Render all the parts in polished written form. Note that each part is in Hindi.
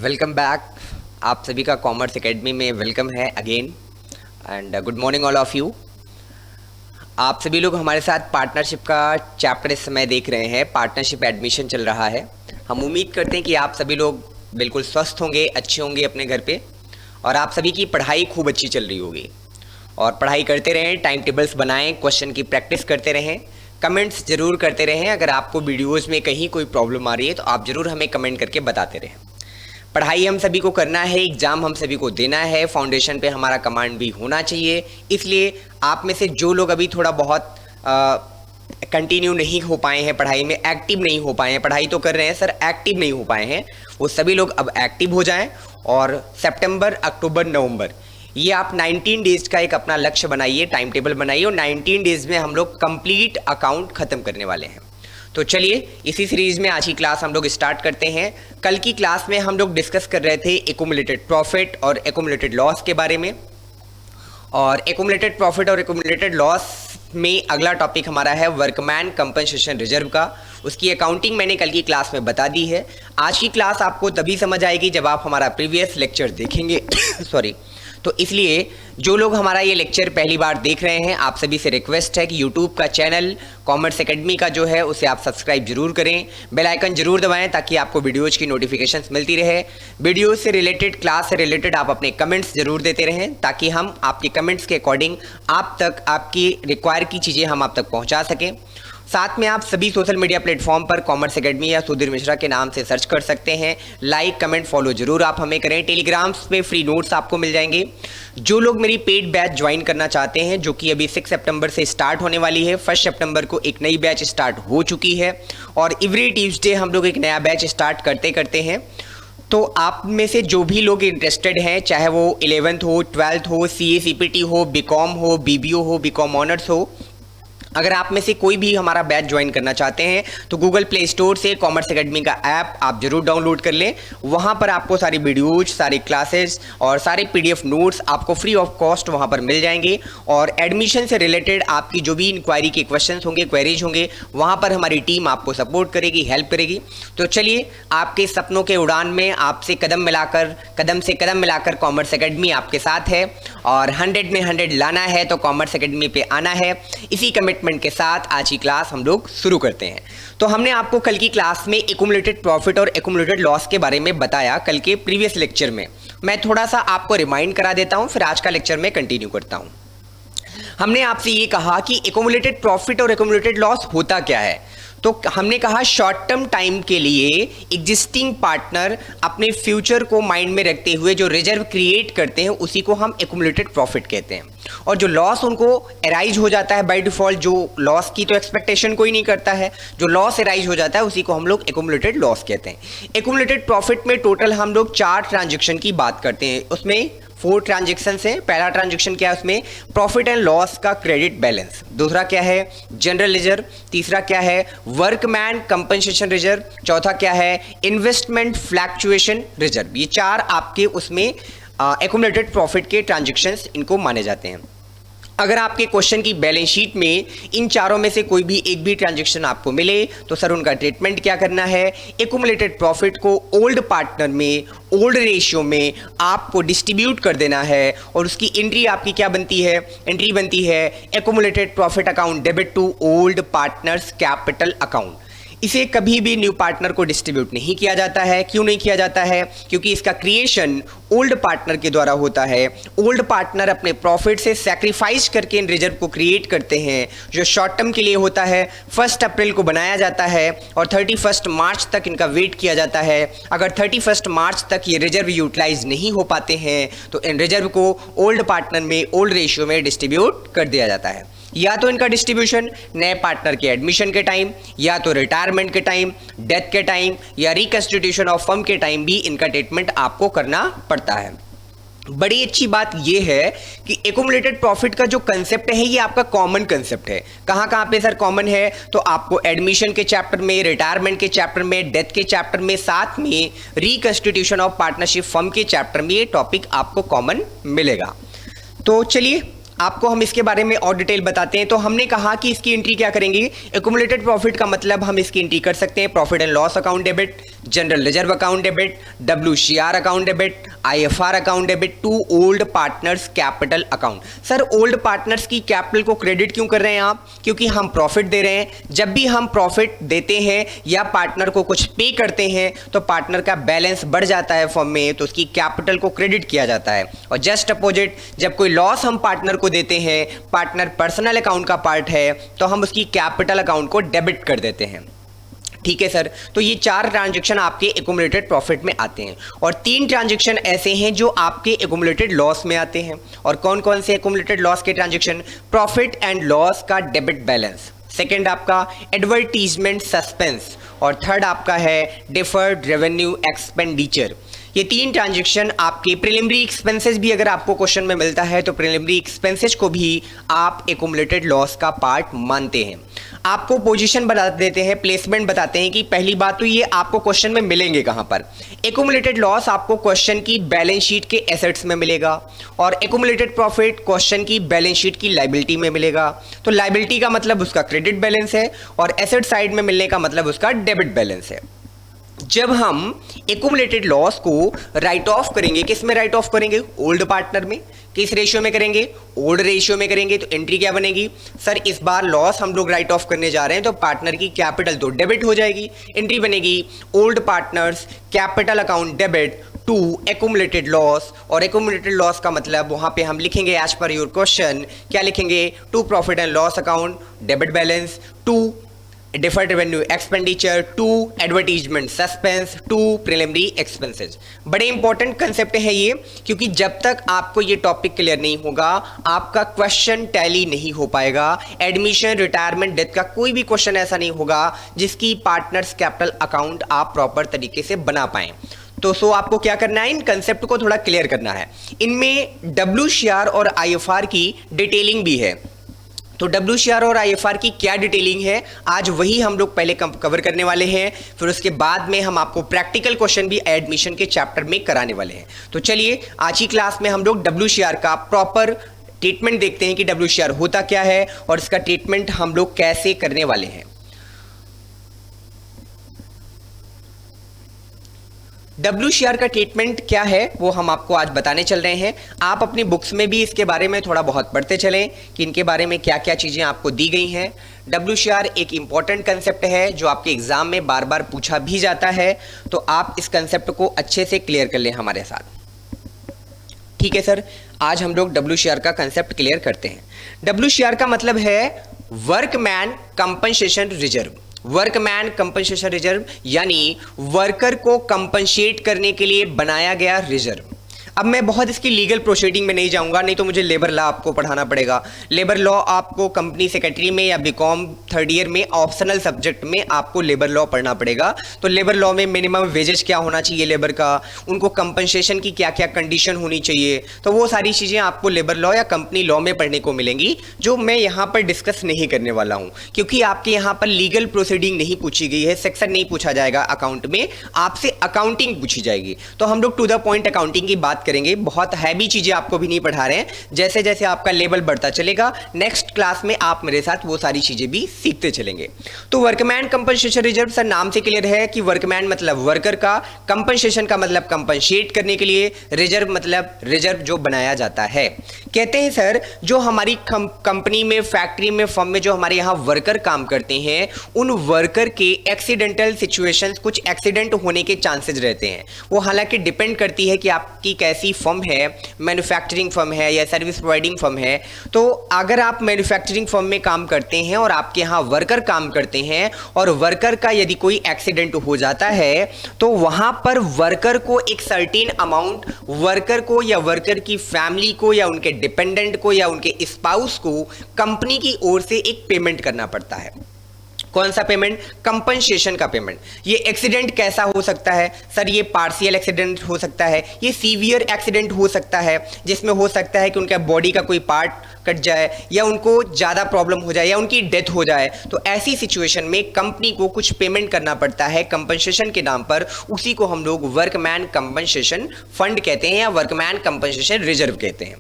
Welcome back. आप सभी का कॉमर्स एकेडमी में वेलकम है again and good morning all of you. आप सभी लोग हमारे साथ पार्टनरशिप का चैप्टर इस समय देख रहे हैं। पार्टनरशिप एडमिशन चल रहा है। हम उम्मीद करते हैं कि आप सभी लोग बिल्कुल स्वस्थ होंगे, अच्छे होंगे अपने घर पे, और आप सभी की पढ़ाई खूब अच्छी चल रही होगी। और पढ़ाई करते रहें, टाइम टेबल्स बनाएं, क्वेश्चन की प्रैक्टिस करते रहें, कमेंट्स ज़रूर करते रहें। अगर आपको वीडियोज़ में कहीं कोई प्रॉब्लम आ रही है तो आप ज़रूर हमें कमेंट करके बताते रहें। पढ़ाई हम सभी को करना है, एग्ज़ाम हम सभी को देना है, फाउंडेशन पे हमारा कमांड भी होना चाहिए। इसलिए आप में से जो लोग अभी थोड़ा बहुत कंटिन्यू नहीं हो पाए हैं, पढ़ाई में एक्टिव नहीं हो पाए हैं, पढ़ाई तो कर रहे हैं सर, एक्टिव नहीं हो पाए हैं, वो सभी लोग अब एक्टिव हो जाएं। और सितंबर, अक्टूबर, नवंबर ये आप 19 डेज़ का एक अपना लक्ष्य बनाइए, टाइम टेबल बनाइए, और 19 डेज़ में हम लोग कंप्लीट अकाउंट ख़त्म करने वाले हैं। तो चलिए इसी सीरीज़ में आज की क्लास हम लोग स्टार्ट करते हैं। कल की क्लास में हम लोग डिस्कस कर रहे थे एक्यूमुलेटेड प्रॉफिट और एक्यूमुलेटेड लॉस के बारे में। और एक्यूमुलेटेड प्रॉफिट और एक्यूमुलेटेड लॉस में अगला टॉपिक हमारा है वर्कमैन कंपनसेशन रिजर्व का। उसकी अकाउंटिंग मैंने कल की क्लास में बता दी है। आज की क्लास आपको तभी समझ आएगी जब आप हमारा प्रीवियस लेक्चर देखेंगे सॉरी। तो इसलिए जो लोग हमारा ये लेक्चर पहली बार देख रहे हैं, आप सभी से रिक्वेस्ट है कि यूट्यूब का चैनल कॉमर्स एकेडमी का जो है उसे आप सब्सक्राइब जरूर करें, बेल आइकन जरूर दबाएं ताकि आपको वीडियोज़ की नोटिफिकेशंस मिलती रहे। वीडियो से रिलेटेड, क्लास से रिलेटेड आप अपने कमेंट्स जरूर देते रहें ताकि हम आपके कमेंट्स के अकॉर्डिंग आप तक आपकी रिक्वायर की चीज़ें हम आप तक पहुँचा सकें। साथ में आप सभी सोशल मीडिया प्लेटफॉर्म पर कॉमर्स एकेडमी या सुधीर मिश्रा के नाम से सर्च कर सकते हैं। लाइक, कमेंट, फॉलो जरूर आप हमें करें। टेलीग्राम्स पे फ्री नोट्स आपको मिल जाएंगे। जो लोग मेरी पेड बैच ज्वाइन करना चाहते हैं, जो कि अभी 6 सितंबर से स्टार्ट होने वाली है, 1 सितंबर को एक नई बैच स्टार्ट हो चुकी है और एवरी ट्यूसडे हम लोग एक नया बैच स्टार्ट करते हैं। तो आप में से जो भी लोग इंटरेस्टेड हैं, चाहे वो 11th हो, 12th हो, CA CPT हो, BCom हो, BBO हो, BCom ऑनर्स हो, अगर आप में से कोई भी हमारा बैच ज्वाइन करना चाहते हैं तो गूगल प्ले स्टोर से कॉमर्स एकेडमी का ऐप आप जरूर डाउनलोड कर लें। वहाँ पर आपको सारी वीडियोज, सारी क्लासेस और सारे PDF नोट्स आपको फ्री ऑफ कॉस्ट वहाँ पर मिल जाएंगे। और एडमिशन से रिलेटेड आपकी जो भी इंक्वायरी के क्वेश्चंस होंगे, क्वेरीज होंगे, वहाँ पर हमारी टीम आपको सपोर्ट करेगी, हेल्प करेगी। तो चलिए आपके सपनों के उड़ान में आपसे कदम से कदम मिलाकर कॉमर्स एकेडमी आपके साथ है और 100 में 100 लाना है तो कॉमर्स एकेडमी पे आना है। इसी कमिटमेंट के साथ आज की क्लास हम लोग शुरू करते हैं। तो हमने आपको कल की क्लास में एक्यूमुलेटेड प्रॉफिट और एक्यूमुलेटेड लॉस के बारे में बताया कल के प्रीवियस लेक्चर में। मैं थोड़ा सा आपको रिमाइंड करा देता हूं, फिर आज का लेक्चर में कंटिन्यू करता हूं। हमने आपसे ये कहा कि एक्यूमुलेटेड प्रॉफिट और एक्यूमुलेटेड लॉस होता क्या है। तो हमने कहा शॉर्ट टर्म टाइम के लिए एग्जिस्टिंग पार्टनर अपने फ्यूचर को माइंड में रखते हुए जो रिजर्व क्रिएट करते हैं उसी को हम एक्यूमुलेटेड प्रॉफिट कहते हैं। और जो लॉस उनको अराइज हो जाता है बाय डिफॉल्ट, जो लॉस की तो एक्सपेक्टेशन कोई नहीं करता है, जो लॉस अराइज हो जाता है उसी को हम लोग एक्यूमुलेटेड लॉस कहते हैं। एक्यूमुलेटेड प्रॉफिट में टोटल हम लोग 4 ट्रांजेक्शन की बात करते हैं। उसमें 4 ट्रांजेक्शन हैं। पहला ट्रांजेक्शन क्या है, उसमें प्रॉफिट एंड लॉस का क्रेडिट बैलेंस। दूसरा क्या है, जनरल रिजर्व। तीसरा क्या है, वर्कमैन कंपनसेशन रिजर्व। चौथा क्या है, इन्वेस्टमेंट फ्लैक्चुएशन रिजर्व। ये 4 आपके उसमें एक्यूमुलेटेड प्रॉफिट के ट्रांजेक्शन्स इनको माने जाते हैं। अगर आपके क्वेश्चन की बैलेंस शीट में इन चारों में से कोई भी एक भी ट्रांजैक्शन आपको मिले तो सर उनका ट्रीटमेंट क्या करना है, एक्यूमुलेटेड प्रॉफिट को ओल्ड पार्टनर में, ओल्ड रेशियो में आपको डिस्ट्रीब्यूट कर देना है। और उसकी एंट्री आपकी क्या बनती है, एंट्री बनती है accumulated profit account debit to old partners capital account. इसे कभी भी न्यू पार्टनर को डिस्ट्रीब्यूट नहीं किया जाता है। क्यों नहीं किया जाता है, क्योंकि इसका क्रिएशन ओल्ड पार्टनर के द्वारा होता है। ओल्ड पार्टनर अपने प्रॉफिट से सैक्रिफाइस करके इन रिजर्व को क्रिएट करते हैं, जो शॉर्ट टर्म के लिए होता है। 1 अप्रैल को बनाया जाता है और 31 मार्च तक इनका वेट किया जाता है। अगर 31 मार्च तक ये रिजर्व यूटिलाइज नहीं हो पाते हैं तो इन रिजर्व को ओल्ड पार्टनर में, ओल्ड रेशियो में डिस्ट्रीब्यूट कर दिया जाता है। या तो इनका डिस्ट्रीब्यूशन नए पार्टनर के एडमिशन के टाइम, या तो रिटायरमेंट के टाइम, डेथ के टाइम, या रिकंस्टिट्यूशन ऑफ फर्म के टाइम भी इनका ट्रीटमेंट आपको करना पड़ता है। बड़ी अच्छी बात यह है कि एक्यूमुलेटेड प्रॉफिट का जो कंसेप्ट है ये आपका कॉमन कंसेप्ट है। कहाँ कहाँ पे सर कॉमन है, तो आपको एडमिशन के चैप्टर में, रिटायरमेंट के चैप्टर में, डेथ के चैप्टर में, साथ में रिकंस्टिट्यूशन ऑफ पार्टनरशिप फर्म के चैप्टर में ये टॉपिक आपको कॉमन मिलेगा। तो चलिए आपको हम इसके बारे में और डिटेल बताते हैं। तो हमने कहा कि इसकी एंट्री क्या करेंगे, एक्यूमुलेटेड प्रॉफिट का मतलब हम इसकी एंट्री कर सकते हैं profit and loss account debit, general reserve account debit, WCR account debit, IFR account debit to old partners capital account. Sir old partners की कैपिटल को क्रेडिट क्यों कर रहे हैं आप? क्योंकि हम प्रॉफिट दे रहे हैं। जब भी हम प्रॉफिट देते हैं या पार्टनर को कुछ पे करते हैं तो पार्टनर का बैलेंस बढ़ जाता है फर्म में, तो उसकी कैपिटल को क्रेडिट किया जाता है। और जस्ट अपोजिट, जब कोई लॉस हम पार्टनर को देते हैं, पार्टनर पर्सनल अकाउंट का पार्ट है, तो हम उसकी कैपिटल अकाउंट को डेबिट कर देते हैं। ठीक है सर, तो ये 4 ट्रांजैक्शन आपके एक्युमुलेटेड प्रॉफिट में आते हैं और 3 ट्रांजैक्शन ऐसे हैं जो आपके एक्युमुलेटेड लॉस में आते हैं। और कौन कौन से एक्युमुलेटेड लॉस के ट्रांजैक्शन? प्रॉफिट एंड लॉस का डेबिट बैलेंस, सेकेंड आपका एडवर्टीजमेंट सस्पेंस, और थर्ड आपका है डिफर्ड रेवेन्यू एक्सपेंडिचर। ये 3 ट्रांजैक्शन आपके प्रिलिमिनरी एक्सपेंसेस भी अगर आपको क्वेश्चन में मिलता है तो प्रिलिमिनरी एक्सपेंसेस को भी आप एक्युमुलेटेड लॉस का पार्ट मानते हैं। आपको पोजीशन बता देते हैं, प्लेसमेंट बताते हैं कि पहली बात तो ये आपको क्वेश्चन में मिलेंगे कहां पर। एक्युमुलेटेड लॉस आपको क्वेश्चन की बैलेंस शीट के एसेट्स में मिलेगा और एक्युमुलेटेड प्रॉफिट क्वेश्चन की बैलेंस शीट की लायबिलिटी में मिलेगा। तो लायबिलिटी का मतलब उसका क्रेडिट बैलेंस है और एसेट साइड में मिलने का मतलब उसका डेबिट बैलेंस है। जब हम एक्युमुलेटेड लॉस को राइट ऑफ करेंगे, किस में राइट ऑफ करेंगे? ओल्ड पार्टनर में। किस रेशियो में करेंगे? ओल्ड रेशियो में करेंगे। तो एंट्री क्या बनेगी? सर इस बार लॉस हम लोग राइट ऑफ करने जा रहे हैं तो पार्टनर की कैपिटल तो डेबिट हो जाएगी। एंट्री बनेगी old partners capital account debit to accumulated loss. और एक्युमुलेटेड लॉस का मतलब वहां पे हम लिखेंगे एज पर योर क्वेश्चन, क्या लिखेंगे? To profit and loss account debit balance, to deferred revenue expenditure, to advertisement suspense, to preliminary expenses. बड़े इंपॉर्टेंट कंसेप्ट है ये, क्योंकि जब तक आपको ये टॉपिक क्लियर नहीं होगा आपका क्वेश्चन टैली नहीं हो पाएगा। एडमिशन, रिटायरमेंट, डेथ का कोई भी क्वेश्चन ऐसा नहीं होगा जिसकी पार्टनर्स कैपिटल अकाउंट आप प्रॉपर तरीके से बना पाएं। तो आपको क्या करना है? इन कंसेप्ट को थोड़ा क्लियर करना है। इनमें WCR और IFR की डिटेलिंग भी है। तो WCR और IFR की क्या डिटेलिंग है आज वही हम लोग पहले कवर करने वाले हैं, फिर उसके बाद में हम आपको प्रैक्टिकल क्वेश्चन भी एडमिशन के चैप्टर में कराने वाले हैं। तो चलिए आज की क्लास में हम लोग WCR का प्रॉपर ट्रीटमेंट देखते हैं कि WCR होता क्या है और इसका ट्रीटमेंट हम लोग कैसे करने वाले हैं। WCR का ट्रीटमेंट क्या है वो हम आपको आज बताने चल रहे हैं। आप अपनी बुक्स में भी इसके बारे में थोड़ा बहुत पढ़ते चलें कि इनके बारे में क्या क्या चीज़ें आपको दी गई हैं। WCR एक इंपॉर्टेंट कंसेप्ट है जो आपके एग्जाम में बार बार पूछा भी जाता है, तो आप इस कंसेप्ट को अच्छे से क्लियर कर लें हमारे साथ। ठीक है सर, आज हम लोग WCR का कंसेप्ट क्लियर करते हैं। WCR का मतलब है workman compensation reserve. Workman compensation reserve यानी वर्कर को कंपनसेट करने के लिए बनाया गया रिजर्व। अब मैं बहुत इसकी लीगल प्रोसीडिंग में नहीं जाऊंगा, नहीं तो मुझे लेबर लॉ आपको पढ़ाना पड़ेगा। लेबर लॉ आपको कंपनी सेक्रेटरी में या बीकॉम थर्ड ईयर में ऑप्शनल सब्जेक्ट में आपको लेबर लॉ पढ़ना पड़ेगा। तो लेबर लॉ में मिनिमम वेजेस क्या होना चाहिए लेबर का, उनको कंपनसेशन की क्या क्या कंडीशन होनी चाहिए, तो वो सारी चीज़ें आपको लेबर लॉ या कंपनी लॉ में पढ़ने को मिलेंगी, जो मैं यहाँ पर डिस्कस नहीं करने वाला हूँ। क्योंकि आपके यहाँ पर लीगल प्रोसीडिंग नहीं पूछी गई है, सेक्शन नहीं पूछा जाएगा अकाउंट में, आपसे अकाउंटिंग पूछी जाएगी। तो हम लोग टू द पॉइंट अकाउंटिंग की बात करेंगे। बहुत हैवी चीजें आपको भी नहीं पढ़ा रहे हैं, जैसे जैसे आपका लेवल बढ़ता चलेगा नेक्स्ट क्लास में आप मेरे साथ वो सारी चीजें भी सीखते चलेंगे। तो वर्कमैन कंपनसेशन रिजर्व सर नाम से क्लियर है कि वर्कमैन मतलब वर्कर का, कंपनसेशन का मतलब कंपनसेट करने के लिए, रिजर्व मतलब रिजर्व जो बनाया जाता है। कहते हैं सर जो हमारी कंपनी में, फैक्ट्री में, फर्म में जो हमारे यहाँ वर्कर काम करते हैं उन वर्कर के एक्सीडेंटल सिचुएशंस, कुछ एक्सीडेंट होने के चांसेस रहते हैं। वो हालांकि डिपेंड करती है कि आपकी कैसी फर्म है, मैन्युफैक्चरिंग फर्म है या सर्विस प्रोवाइडिंग फर्म है। तो अगर आप मैन्युफैक्चरिंग फर्म में काम करते हैं और आपके यहाँ वर्कर काम करते हैं और वर्कर का यदि कोई एक्सीडेंट हो जाता है तो वहां पर वर्कर को एक सर्टेन अमाउंट वर्कर को या वर्कर की फैमिली को या उनके डिपेंडेंट को या उनके स्पाउस को कंपनी की ओर से एक पेमेंट करना पड़ता है। कौन सा पेमेंट? कंपनसेशन का पेमेंट। ये एक्सीडेंट कैसा हो सकता है सर? ये पार्शियल एक्सीडेंट हो सकता है, ये सीवियर एक्सीडेंट हो सकता है जिसमें हो सकता है कि उनका बॉडी का कोई पार्ट कट जाए या उनको ज़्यादा प्रॉब्लम हो जाए या उनकी डेथ हो जाए। तो ऐसी सिचुएशन में कंपनी को कुछ पेमेंट करना पड़ता है कंपनसेशन के नाम पर, उसी को हम लोग वर्कमैन कंपनसेशन फंड कहते हैं या वर्कमैन कंपनसेशन रिजर्व कहते हैं।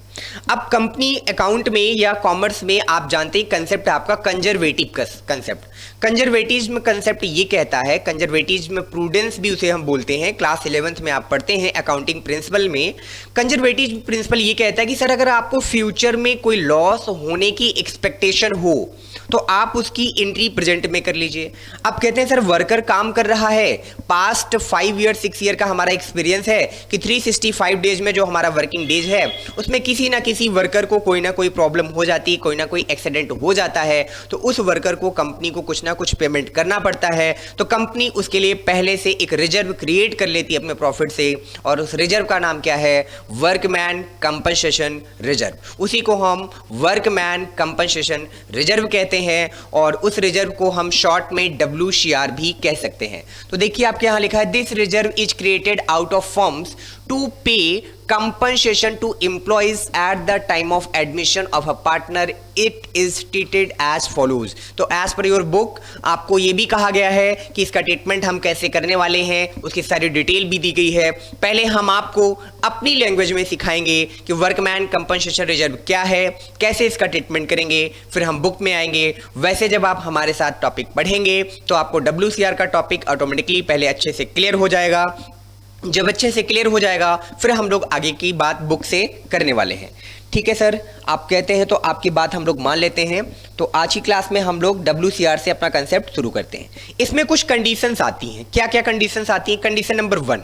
अब कंपनी अकाउंट में या कॉमर्स में आप जानते हैं कंसेप्ट आपका कंजर्वेटिव कंसेप्ट। कंजर्वेटिज्म कंसेप्ट ये कहता है, कंजर्वेटिज्म प्रूडेंस भी उसे हम बोलते हैं, क्लास 11th में आप पढ़ते हैं अकाउंटिंग प्रिंसिपल में। कंजर्वेटिज्म प्रिंसिपल ये कहता है कि सर अगर आपको फ्यूचर में कोई लॉस होने की एक्सपेक्टेशन हो तो आप उसकी एंट्री प्रेजेंट में कर लीजिए। अब कहते हैं सर वर्कर काम कर रहा है, पास्ट 5 ईयर 6 ईयर का हमारा एक्सपीरियंस है कि 365 डेज में जो हमारा वर्किंग डेज है उसमें किसी ना किसी वर्कर को कोई ना कोई प्रॉब्लम हो जाती है, कोई ना कोई एक्सीडेंट हो जाता है, तो उस वर्कर को कंपनी को कुछ ना कुछ पेमेंट करना पड़ता है। तो कंपनी उसके लिए पहले से एक रिजर्व क्रिएट कर लेती है अपने प्रॉफिट से, और उस रिजर्व का नाम क्या है? Workman compensation reserve. उसी को हम वर्कमैन कंपनसेशन रिजर्व कहते हैं, और उस रिजर्व को हम शॉर्ट में WCR भी कह सकते हैं। तो देखिए आपके यहां लिखा है, this reserve is created out of firm's to pay compensation to employees at the time of admission of a partner. It is treated as follows. तो as per your book आपको ये भी कहा गया है कि इसका ट्रीटमेंट हम कैसे करने वाले हैं, उसकी सारी डिटेल भी दी गई है। पहले हम आपको अपनी लैंग्वेज में सिखाएंगे कि वर्कमैन कंपनसेशन रिजर्व क्या है, कैसे इसका ट्रीटमेंट करेंगे, फिर हम बुक में आएंगे। वैसे जब आप हमारे साथ टॉपिक पढ़ेंगे तो आपको WCR का टॉपिक ऑटोमेटिकली पहले अच्छे से क्लियर हो जाएगा। जब अच्छे से क्लियर हो जाएगा फिर हम लोग आगे की बात बुक से करने वाले हैं। ठीक है सर, आप कहते हैं तो आपकी बात हम लोग मान लेते हैं। तो आज की क्लास में हम लोग WCR से अपना कंसेप्ट शुरू करते हैं। इसमें कुछ कंडीशंस आती हैं। क्या क्या कंडीशंस आती हैं? कंडीशन नंबर 1,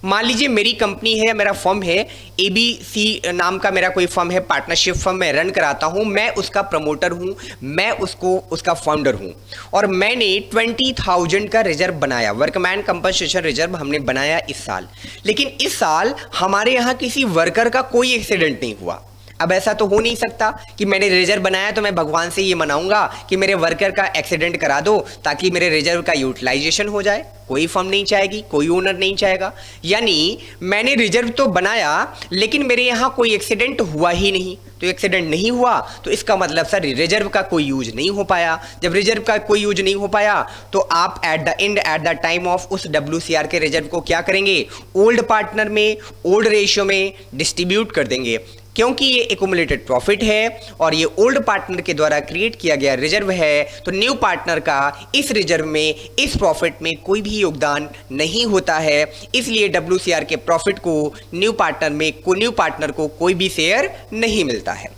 मान लीजिए मेरी कंपनी है, मेरा फर्म है, ABC नाम का मेरा कोई फर्म है, पार्टनरशिप फर्म मैं रन कराता हूं, मैं उसका प्रमोटर हूं, मैं उसका फाउंडर हूं, और मैंने 20,000 का रिजर्व बनाया, वर्कमैन कंपनसेशन रिजर्व हमने बनाया इस साल। लेकिन इस साल हमारे यहां किसी वर्कर का कोई एक्सीडेंट नहीं हुआ। अब ऐसा तो हो नहीं सकता कि मैंने रिजर्व बनाया तो मैं भगवान से ये मनाऊंगा कि मेरे वर्कर का एक्सीडेंट करा दो ताकि मेरे रिजर्व का यूटिलाइजेशन हो जाए। कोई फर्म नहीं चाहेगी, कोई ओनर नहीं चाहेगा। यानी मैंने रिजर्व तो बनाया लेकिन मेरे यहाँ कोई एक्सीडेंट हुआ ही नहीं। तो एक्सीडेंट नहीं हुआ तो इसका मतलब सर रिजर्व का कोई यूज नहीं हो पाया। जब रिजर्व का कोई यूज नहीं हो पाया तो आप एट द टाइम ऑफ उस WCR के रिजर्व को क्या करेंगे? ओल्ड पार्टनर में, ओल्ड रेशियो में डिस्ट्रीब्यूट कर देंगे, क्योंकि ये एक्युमुलेटेड प्रॉफिट है और ये ओल्ड पार्टनर के द्वारा क्रिएट किया गया रिजर्व है। तो न्यू पार्टनर का इस रिजर्व में, इस प्रॉफिट में कोई भी योगदान नहीं होता है। इसलिए WCR के प्रॉफिट को न्यू पार्टनर को कोई भी शेयर नहीं मिलता है।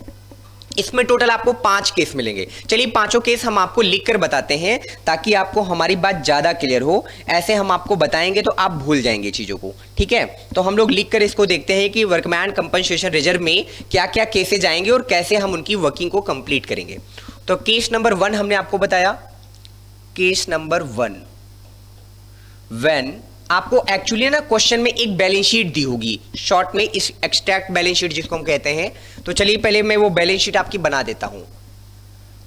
इसमें टोटल आपको 5 केस मिलेंगे। चलिए पांचों केस हम आपको लिखकर बताते हैं ताकि आपको हमारी बात ज्यादा क्लियर हो। ऐसे हम आपको बताएंगे तो आप भूल जाएंगे चीजों को। ठीक है, तो हम लोग लिखकर इसको देखते हैं कि वर्कमैन कंपनसेशन रिजर्व में क्या क्या केसेज आएंगे और कैसे हम उनकी वर्किंग को कंप्लीट करेंगे। तो केस नंबर 1 हमने आपको बताया। केस नंबर 1, व्हेन आपको एक्चुअली ना क्वेश्चन में एक बैलेंस शीट दी होगी, शॉर्ट में इस एक्सट्रैक्ट बैलेंस शीट जिसको हम कहते हैं। तो चलिए पहले मैं वो बैलेंस शीट आपकी बना देता हूं।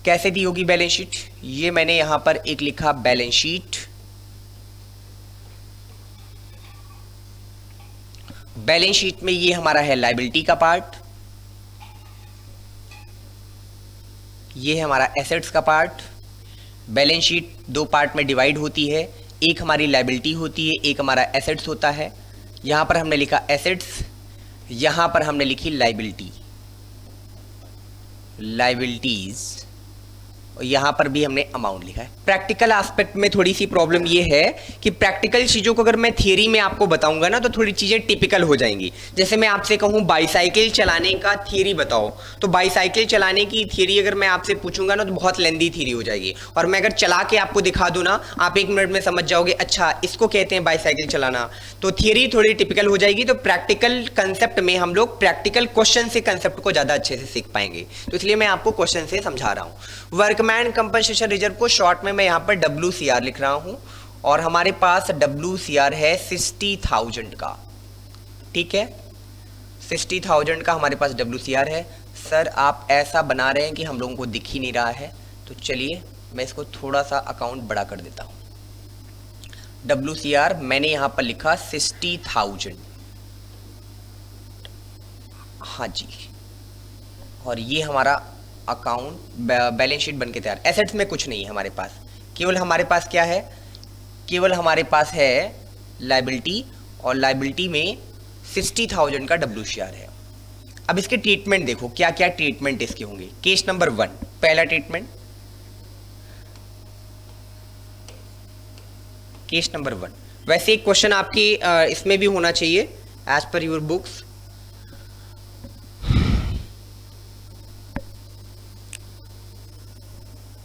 कैसे दी होगी बैलेंस शीट? ये मैंने यहां पर एक लिखा बैलेंस शीट। बैलेंस शीट में ये हमारा है लायबिलिटी का पार्ट, ये हमारा एसेट्स का पार्ट। बैलेंस शीट 2 पार्ट में डिवाइड होती है, एक हमारी लायबिलिटी होती है, एक हमारा एसेट्स होता है। यहां पर हमने लिखा एसेट्स, यहां पर हमने लिखी लायबिलिटीज, और यहां पर भी हमने अमाउंट लिखा है। प्रैक्टिकल एस्पेक्ट में थोड़ी सी प्रॉब्लम ये है कि प्रैक्टिकल चीजों को अगर मैं थियरी में आपको बताऊंगा ना तो थोड़ी चीजें टिपिकल हो जाएंगी। जैसे मैं आपसे कहूं बाईसाइकिल चलाने का थियरी बताओ, तो बाईसाइकिल चलाने की थियरी अगर मैं आपसे पूछूंगा ना तो बहुत लेंदी थियरी हो जाएगी, और मैं अगर चला के आपको दिखा दूं ना आप 1 मिनट में समझ जाओगे अच्छा इसको कहते हैं बाईसाइकिल चलाना। तो थियरी थोड़ी टिपिकल हो जाएगी। तो प्रैक्टिकल कंसेप्ट में हम लोग प्रैक्टिकल क्वेश्चन से कंसेप्ट को ज्यादा अच्छे से सीख पाएंगे। तो इसलिए मैं आपको क्वेश्चन से समझा रहा हूं। वर्कमैन कंपनसेशन रिजर्व को शॉर्ट में मैं यहां पर WCR लिख रहा हूं, और हमारे पास WCR है 60,000 का। ठीक है, 60,000 का हमारे पास WCR है। सर आप ऐसा बना रहे हैं कि हम लोगों को दिख ही नहीं रहा है, तो चलिए मैं इसको थोड़ा सा अकाउंट बड़ा कर देता हूं। WCR मैंने यहां पर लिखा 60,000, हाँ जी, और ये हमारा अकाउंट बैलेंस शीट बनके तैयार। एसेट्स में कुछ नहीं है हमारे पास, केवल हमारे पास क्या है? केवल हमारे पास है लायबिलिटी, और लायबिलिटी में 60,000 का WCR है। अब इसके ट्रीटमेंट देखो क्या क्या ट्रीटमेंट इसके होंगे। केस नंबर 1, पहला ट्रीटमेंट, केस नंबर 1। वैसे एक क्वेश्चन आपकी इसमें भी होना चाहिए एज पर योर बुक्स।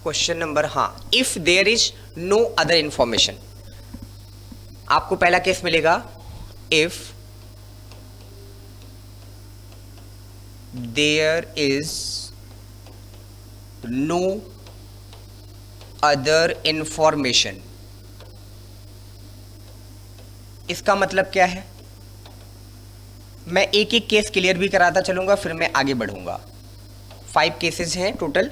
क्वेश्चन नंबर, हाँ, if there is no other information, आपको पहला केस मिलेगा if there is no other information. इसका मतलब क्या है, मैं एक एक केस क्लियर भी कराता चलूंगा, फिर मैं आगे बढ़ूंगा। 5 केसेस हैं total.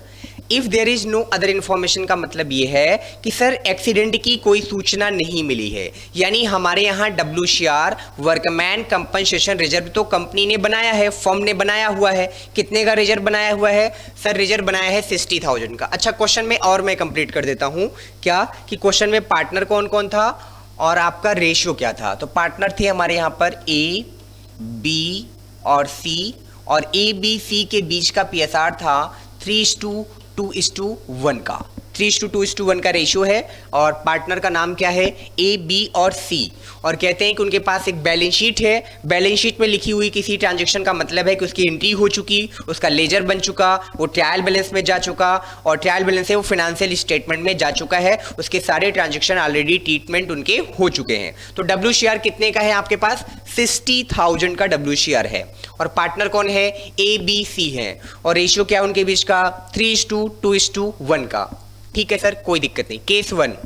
If there is no other information का मतलब ये है कि सर एक्सीडेंट की कोई सूचना नहीं मिली है, यानी हमारे यहाँ WCR वर्कमैन कंपनसेशन रिजर्व तो कंपनी ने बनाया है, फर्म ने बनाया हुआ है। कितने का रिजर्व बनाया हुआ है सर? रिजर्व बनाया है 60,000 का। अच्छा, क्वेश्चन में और मैं कंप्लीट कर देता हूँ क्या कि क्वेश्चन में पार्टनर कौन कौन था और आपका रेशियो क्या था। तो पार्टनर थे हमारे यहाँ पर A, B और C, और ABC के बीच का PSR था 3:2:1 का। 3:2:1 का रेशियो है और पार्टनर का नाम क्या है? A, B और C। और कहते हैं कि उनके पास एक बैलेंस शीट है। बैलेंस शीट में लिखी हुई किसी ट्रांजैक्शन का मतलब है कि उसकी एंट्री हो चुकी, उसका लेजर बन चुका, वो ट्रायल बैलेंस में जा चुका, और ट्रायल बैलेंस से वो फाइनेंशियल स्टेटमेंट में जा चुका है। उसके सारे ट्रांजैक्शन ऑलरेडी ट्रीटमेंट उनके हो चुके हैं। तो WCR कितने का है आपके पास? 60,000 का WCR है। और पार्टनर कौन है? ABC है। और रेशियो क्या है उनके बीच का? 3:2:1 का। ठीक है सर, कोई दिक्कत नहीं। केस 1,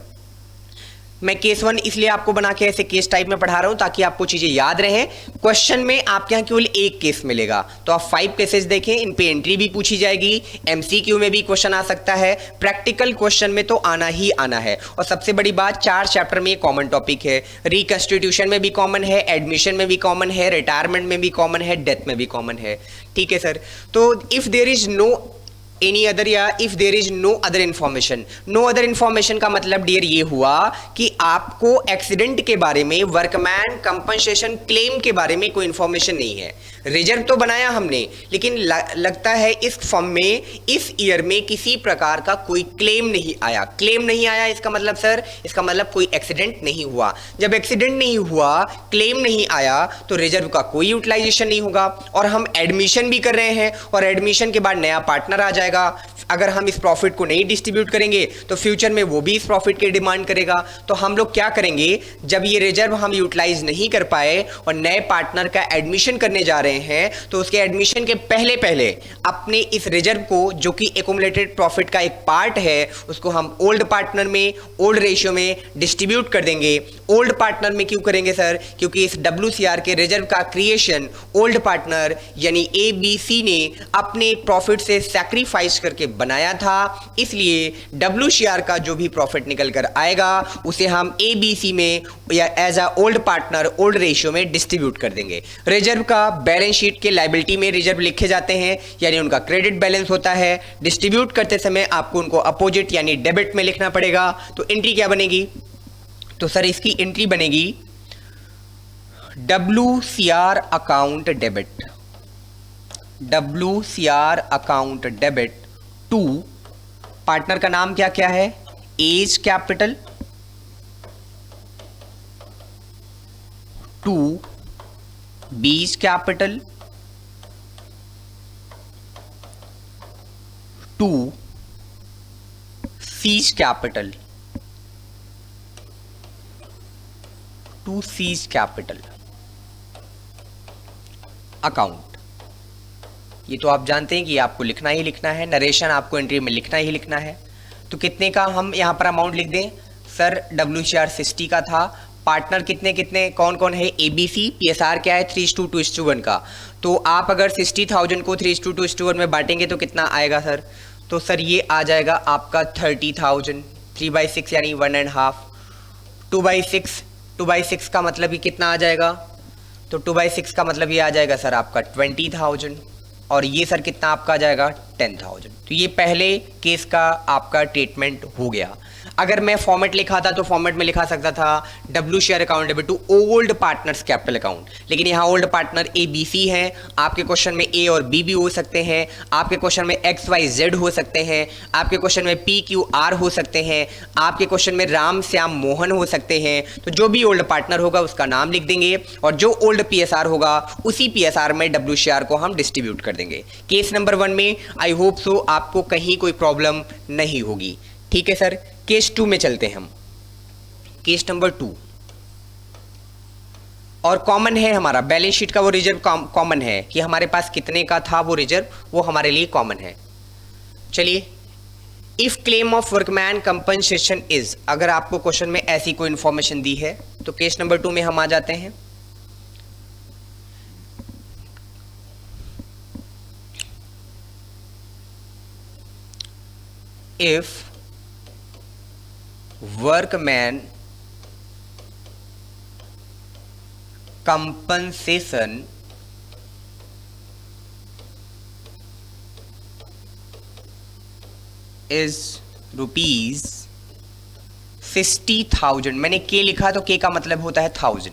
मैं केस 1 इसलिए आपको बना के ऐसे केस टाइप में पढ़ा रहा हूं ताकि आपको चीजें याद रहें। क्वेश्चन में आपके यहाँ केवल एक केस मिलेगा, तो आप 5 केसेस देखें, इन पे एंट्री भी पूछी जाएगी, MCQ में भी क्वेश्चन आ सकता है, प्रैक्टिकल क्वेश्चन में तो आना ही आना है। और सबसे बड़ी बात, 4 चैप्टर में ये कॉमन टॉपिक है। रिकंस्टिट्यूशन में भी कॉमन है, एडमिशन में भी कॉमन है, रिटायरमेंट में भी कॉमन है, डेथ में भी कॉमन है। ठीक है सर। तो if there is no any other या if there is no other information, no other information का मतलब डियर ये हुआ कि आपको एक्सीडेंट के बारे में, वर्कमैन कंपनसेशन क्लेम के बारे में कोई इंफॉर्मेशन नहीं है। रिजर्व तो बनाया हमने, लेकिन लगता है इस फर्म में इस ईयर में किसी प्रकार का कोई क्लेम नहीं आया। क्लेम नहीं आया इसका मतलब सर, इसका मतलब कोई एक्सीडेंट नहीं हुआ। जब एक्सीडेंट नहीं हुआ, क्लेम नहीं आया, तो रिजर्व का कोई यूटिलाइजेशन नहीं होगा। और हम एडमिशन भी कर रहे हैं, और एडमिशन के बाद नया पार्टनर आ जाएगा। अगर हम इस प्रॉफिट को नहीं डिस्ट्रीब्यूट करेंगे तो फ्यूचर में वो भी इस प्रॉफिट की डिमांड करेगा। तो हम लोग क्या करेंगे, जब ये रिजर्व हम यूटिलाइज नहीं कर पाए और नए पार्टनर का एडमिशन करने जा रहे हैं, तो उसके एडमिशन के पहले पहले अपने इस रिजर्व को, जो कि एक्युमुलेटेड प्रॉफिट का एक पार्ट है, उसको हम ओल्ड पार्टनर में, ओल्ड रेशियो में डिस्ट्रीब्यूट कर देंगे। ओल्ड पार्टनर में क्यों करेंगे सर? क्योंकि इस WCR के रिजर्व का क्रिएशन ओल्ड पार्टनर यानी ABC ने अपने प्रॉफिट से सैक्रिफाइस करके बनाया था, इसलिए WCR का जो भी प्रॉफिट निकल कर आएगा उसे हम ABC में या as a old partner, old ratio में डिस्ट्रीब्यूट कर देंगे। रिजर्व का बैलेंस शीट के लायबिलिटी में रिजर्व लिखे जाते हैं, यानी उनका क्रेडिट बैलेंस होता है। डिस्ट्रीब्यूट करते समय आपको उनको अपोजिट यानी डेबिट में लिखना पड़ेगा। तो एंट्री क्या बनेगी? तो सर इसकी एंट्री बनेगी WCR account debit, WCR account debit to, partner का नाम क्या क्या है? A's capital, to B's capital, to C's capital, to C's capital account. ये तो आप जानते हैं कि आपको लिखना ही लिखना है, नरेशन आपको एंट्री में लिखना ही लिखना है। तो कितने का हम यहाँ पर अमाउंट लिख दें सर? WCR 60 का था। पार्टनर कितने कितने कौन कौन है? ABC। PSR क्या है? 3:2:1 का। तो आप अगर 60,000 को 3:2:1 में बांटेंगे तो कितना आएगा सर? तो सर ये आ जाएगा आपका 30,000। 3/6 यानी 1.5। 2/6, 2/6 का मतलब ये कितना आ जाएगा? तो 2/6 का मतलब ये आ जाएगा सर आपका 20,000। और ये सर कितना आपका आ जाएगा? 10,000। तो ये पहले केस का आपका ट्रीटमेंट हो गया। अगर मैं फॉर्मेट लिखा था तो फॉर्मेट में लिखा सकता था W share account debit to old partners capital account, लेकिन यहाँ old partner A B C हैं। आपके क्वेश्चन में ए और बी भी हो सकते हैं, आपके क्वेश्चन में एक्स वाई जेड हो सकते हैं, आपके क्वेश्चन में पी क्यू आर हो सकते हैं, आपके क्वेश्चन में राम श्याम मोहन हो सकते हैं। तो जो भी ओल्ड पार्टनर होगा उसका नाम लिख देंगे और जो ओल्ड पीएसआर होगा उसी पीएसआर में डब्ल्यू शेयर को हम डिस्ट्रीब्यूट कर देंगे। केस नंबर 1 में आई होप सो आपको कहीं कोई प्रॉब्लम नहीं होगी। ठीक है सर, केस 2 में चलते हैं हम। केस नंबर 2 और कॉमन है हमारा बैलेंस शीट का वो रिजर्व कॉमन है कि हमारे पास कितने का था वो रिजर्व, वो हमारे लिए कॉमन है। चलिए, if claim of workman compensation is, अगर आपको क्वेश्चन में ऐसी कोई इंफॉर्मेशन दी है तो केस नंबर 2 में हम आ जाते हैं। If workman compensation is rupees 60,000, मैंने के लिखा तो के का मतलब होता है 1000।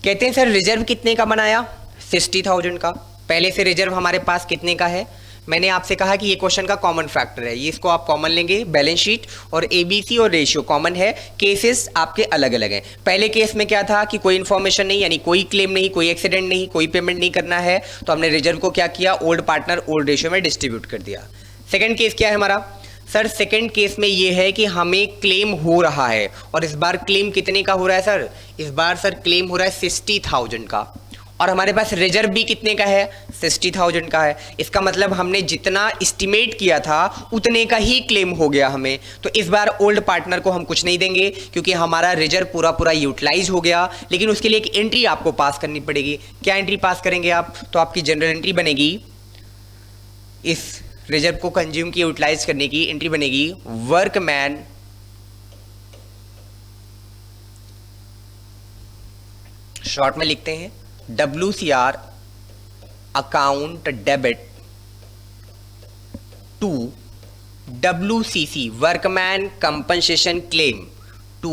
कहते हैं सर रिजर्व कितने का बनाया, 60,000 का। पहले से रिजर्व हमारे पास कितने का है, मैंने आपसे कहा कि ये क्वेश्चन का कॉमन फैक्टर है, ये इसको आप कॉमन लेंगे। बैलेंस शीट और एबीसी और रेशियो कॉमन है, केसेस आपके अलग अलग हैं। पहले केस में क्या था कि कोई इन्फॉर्मेशन नहीं, यानी कोई क्लेम नहीं, कोई एक्सीडेंट नहीं, कोई पेमेंट नहीं करना है, तो हमने रिजर्व को क्या किया, ओल्ड पार्टनर ओल्ड रेशियो में डिस्ट्रीब्यूट कर दिया। सेकंड केस क्या है हमारा, सर सेकंड केस में ये है कि हमें क्लेम हो रहा है, और इस बार क्लेम कितने का हो रहा है सर, इस बार सर क्लेम हो रहा है 60,000 का, और हमारे पास रिजर्व भी कितने का है, 60,000 का है। इसका मतलब हमने जितना एस्टिमेट किया था उतने का ही क्लेम हो गया हमें। तो इस बार ओल्ड पार्टनर को हम कुछ नहीं देंगे क्योंकि हमारा रिजर्व पूरा पूरा यूटिलाइज हो गया, लेकिन उसके लिए एक एंट्री आपको पास करनी पड़ेगी। क्या एंट्री पास करेंगे आप, तो आपकी जनरल एंट्री बनेगी, इस रिजर्व को कंज्यूम की यूटिलाइज करने की एंट्री बनेगी वर्कमैन शॉर्ट में लिखते हैं WCR account debit to WCC workman compensation claim to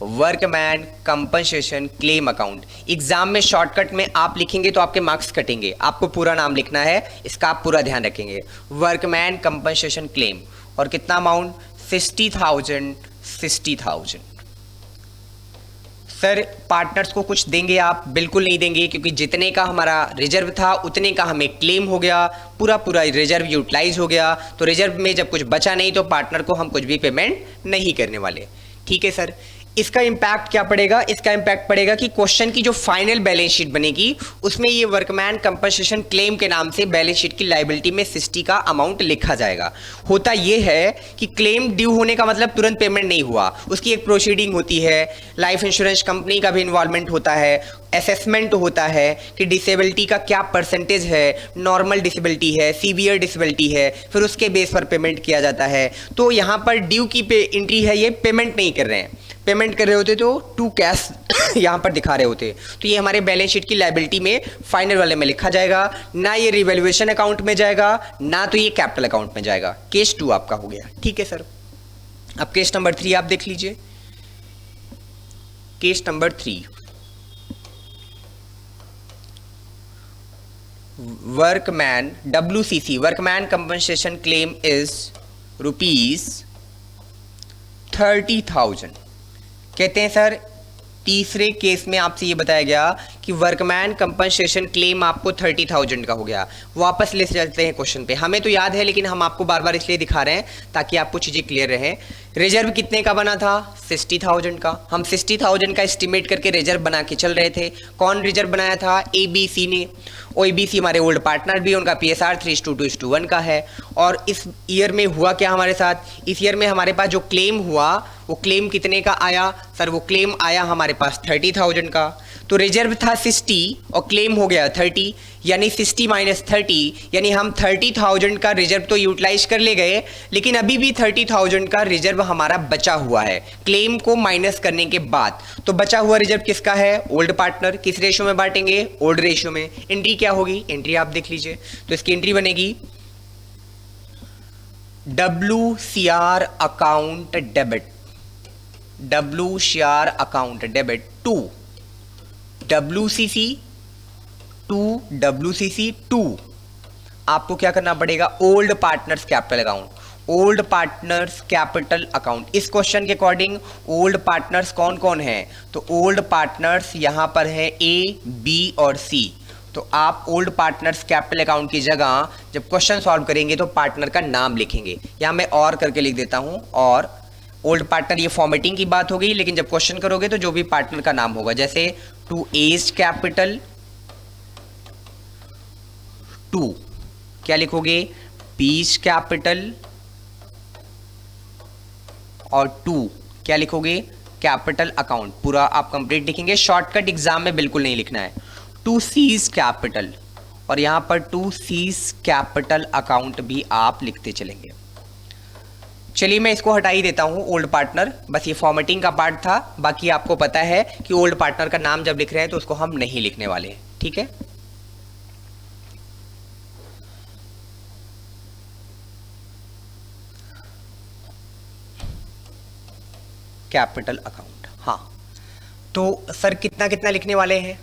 workman compensation claim account. Exam में शॉर्टकट में आप लिखेंगे तो आपके मार्क्स कटेंगे, आपको पूरा नाम लिखना है, इसका आप पूरा ध्यान रखेंगे। वर्कमैन कंपनसेशन क्लेम, और कितना अमाउंट, 60,000 60,000। सर पार्टनर्स को कुछ देंगे आप, बिल्कुल नहीं देंगे, क्योंकि जितने का हमारा रिजर्व था उतने का हमें क्लेम हो गया, पूरा पूरा रिजर्व यूटिलाइज हो गया। तो रिजर्व में जब कुछ बचा नहीं तो पार्टनर को हम कुछ भी पेमेंट नहीं करने वाले। ठीक है सर, इसका इम्पैक्ट क्या पड़ेगा, इसका इम्पैक्ट पड़ेगा कि क्वेश्चन की जो फाइनल बैलेंस शीट बनेगी उसमें ये वर्कमैन कंपनसेशन क्लेम के नाम से बैलेंस शीट की लायबिलिटी में 60 का अमाउंट लिखा जाएगा। होता ये है कि क्लेम ड्यू होने का मतलब तुरंत पेमेंट नहीं हुआ, उसकी एक प्रोसीडिंग होती है, लाइफ इंश्योरेंस कंपनी का भी इन्वॉल्वमेंट होता है, असेसमेंट होता है कि डिसेबिलिटी का क्या परसेंटेज है, नॉर्मल डिसेबिलिटी है, सीवियर डिसेबिलिटी है, फिर उसके बेस पर पेमेंट किया जाता है। तो यहाँ पर ड्यू की एंट्री है, ये पेमेंट नहीं कर रहे हैं, पेमेंट कर रहे होते तो टू कैश यहाँ पर दिखा रहे होते, तो ये हमारे बैलेंस शीट की लायबिलिटी में फाइनल वाले में लिखा जाएगा, ना ये रिवैल्यूएशन अकाउंट में जाएगा, ना तो ये कैपिटल अकाउंट में जाएगा। केस 2 आपका हो गया। ठीक है सर, अब केस नंबर 3 आप देख लीजिए। Case number 3, workman WCC workman compensation claim is rupees 30,000। कहते हैं सर तीसरे केस में आपसे ये बताया गया कि वर्कमैन कंपनसेशन क्लेम आपको 30,000 का हो गया। वापस ले चलते हैं क्वेश्चन पे, हमें तो याद है लेकिन हम आपको बार बार इसलिए दिखा रहे हैं ताकि आपको चीज़ें क्लियर रहें। रिजर्व कितने का बना था, 60,000 का। हम 60,000 का एस्टिमेट करके रिजर्व बना के चल रहे थे। कौन रिजर्व बनाया था, ABC ने। ABC हमारे ओल्ड पार्टनर भी, उनका PSR 3:2:1 का है। और इस ईयर में हुआ क्या हमारे साथ, इस ईयर में हमारे पास जो क्लेम हुआ वो क्लेम कितने का आया सर, वो क्लेम आया हमारे पास 30,000 का। तो रिजर्व था 60 और क्लेम हो गया 30, यानी 60 माइनस 30, यानी हम 30,000 का रिजर्व तो यूटिलाइज कर ले गए, लेकिन अभी भी 30,000 का रिजर्व हमारा बचा हुआ है क्लेम को माइनस करने के बाद। तो बचा हुआ रिजर्व किसका है, ओल्ड पार्टनर। किस रेशियो में बांटेंगे, ओल्ड रेशियो में। एंट्री क्या होगी, एंट्री आप देख लीजिए, तो इसकी एंट्री बनेगी WCR account debit, WCR account debit to WCC, to WCC to आपको क्या करना पड़ेगा, old partners capital account, old partners capital account. इस क्वेश्चन के अकॉर्डिंग ओल्ड पार्टनर्स कौन कौन है, तो ओल्ड पार्टनर्स यहां पर है A, B और C। तो आप ओल्ड पार्टनर्स कैपिटल अकाउंट की जगह जब क्वेश्चन सॉल्व करेंगे तो पार्टनर का नाम लिखेंगे। यहां मैं और करके लिख देता हूं, और ओल्ड पार्टनर, ये फॉर्मेटिंग की बात हो गई, लेकिन जब क्वेश्चन करोगे तो जो भी पार्टनर का नाम होगा, जैसे टू एज कैपिटल, टू क्या लिखोगे, पीस कैपिटल, और टू क्या लिखोगे, कैपिटल अकाउंट। पूरा आप कंप्लीट लिखेंगे, शॉर्टकट एग्जाम में बिल्कुल नहीं लिखना है। टू सीज कैपिटल, और यहां पर टू सीज कैपिटल अकाउंट भी आप लिखते चलेंगे। चलिए मैं इसको हटा ही देता हूं, ओल्ड पार्टनर, बस ये फॉर्मेटिंग का पार्ट था। बाकी आपको पता है कि ओल्ड पार्टनर का नाम जब लिख रहे हैं तो उसको हम नहीं लिखने वाले हैं, ठीक है। कैपिटल अकाउंट, हाँ, तो सर कितना कितना लिखने वाले हैं,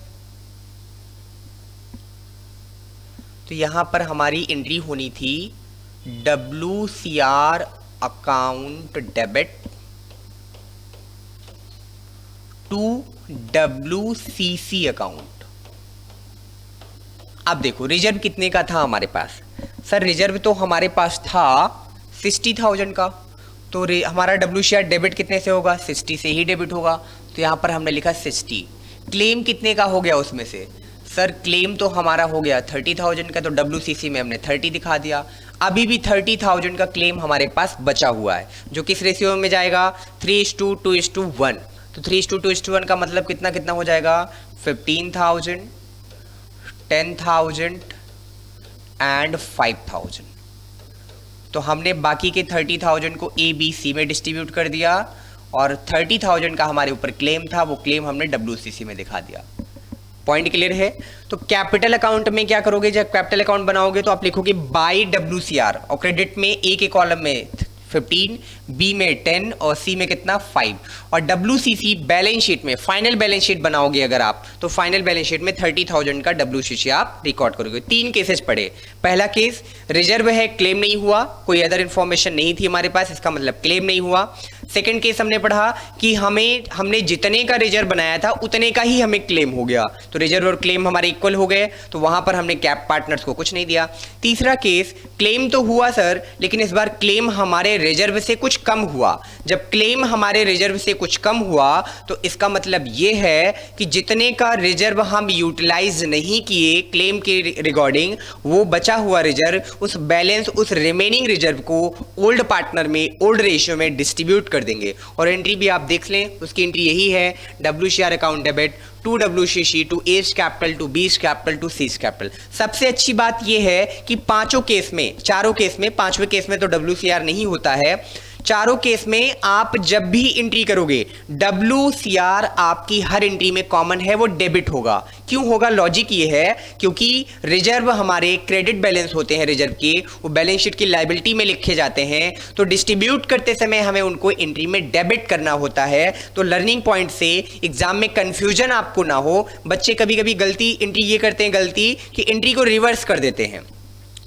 तो यहां पर हमारी एंट्री होनी थी WCR account debit to WCC account. अब देखो रिजर्व कितने का था हमारे पास, सर रिजर्व तो हमारे पास था 60,000 का, तो हमारा WCR डेबिट कितने से होगा, 60 से ही डेबिट होगा, तो यहां पर हमने लिखा 60। क्लेम कितने का हो गया उसमें से, सर क्लेम तो हमारा हो गया 30,000 का, तो WCC में हमने 30 दिखा दिया। अभी भी 30,000 का क्लेम हमारे पास बचा हुआ है, जो किस रेशियो में जाएगा, 3:2:1। तो 3:2:1 का मतलब कितना कितना हो जाएगा, 15,000, 10,000 एंड 5,000। तो हमने बाकी के 30,000 को ABC में डिस्ट्रीब्यूट कर दिया, और 30,000 का हमारे ऊपर क्लेम था, वो क्लेम हमने WCC में दिखा दिया। पॉइंट क्लियर है। तो कैपिटल अकाउंट में क्या करोगे, जब कैपिटल अकाउंट बनाओगे तो आप लिखोगे बाय WCR, और क्रेडिट में A के कॉलम में 15, B में 10 और C में कितना 5, और WCC बैलेंस शीट में फाइनल बैलेंस शीट बनाओगे अगर आप, तो फाइनल बैलेंस शीट में 30,000 का WCC आप रिकॉर्ड करोगे। 3 केसेस पड़े। पहला केस रिजर्व है, क्लेम नहीं हुआ, कोई अदर इंफॉर्मेशन नहीं थी हमारे पास, इसका मतलब क्लेम नहीं हुआ। सेकंड केस हमने पढ़ा कि हमने जितने का रिजर्व बनाया था उतने का ही हमें क्लेम हो गया, तो रिजर्व और क्लेम हमारे इक्वल हो गए, तो वहां पर हमने कैप पार्टनर्स को कुछ नहीं दिया। तीसरा केस, क्लेम तो हुआ सर, लेकिन इस बार क्लेम हमारे रिजर्व से कुछ कम हुआ। जब क्लेम हमारे रिजर्व से कुछ कम हुआ तो इसका मतलब यह है कि जितने का रिजर्व हम यूटिलाइज नहीं किए क्लेम के रिगार्डिंग, वो बचा हुआ रिजर्व, उस बैलेंस, उस रिमेनिंग रिजर्व को ओल्ड पार्टनर में, ओल्ड रेशियो में डिस्ट्रीब्यूट कर देंगे। और एंट्री भी आप देख लें, उसकी एंट्री यही है, WCR account debit to WCC to A's capital to B's capital to C's capital. सबसे अच्छी बात यह है कि चारों केस में, पांचवें केस में तो WCR नहीं होता है, चारों केस में आप जब भी एंट्री करोगे WCR आपकी हर एंट्री में कॉमन है, वो डेबिट होगा। क्यों होगा, लॉजिक ये है क्योंकि रिजर्व हमारे क्रेडिट बैलेंस होते हैं, रिजर्व के वो बैलेंस शीट की लायबिलिटी में लिखे जाते हैं, तो डिस्ट्रीब्यूट करते समय हमें उनको एंट्री में डेबिट करना होता है। तो लर्निंग पॉइंट से एग्जाम में कंफ्यूजन आपको ना हो। बच्चे कभी कभी गलती एंट्री ये करते हैं गलती कि एंट्री को रिवर्स कर देते हैं,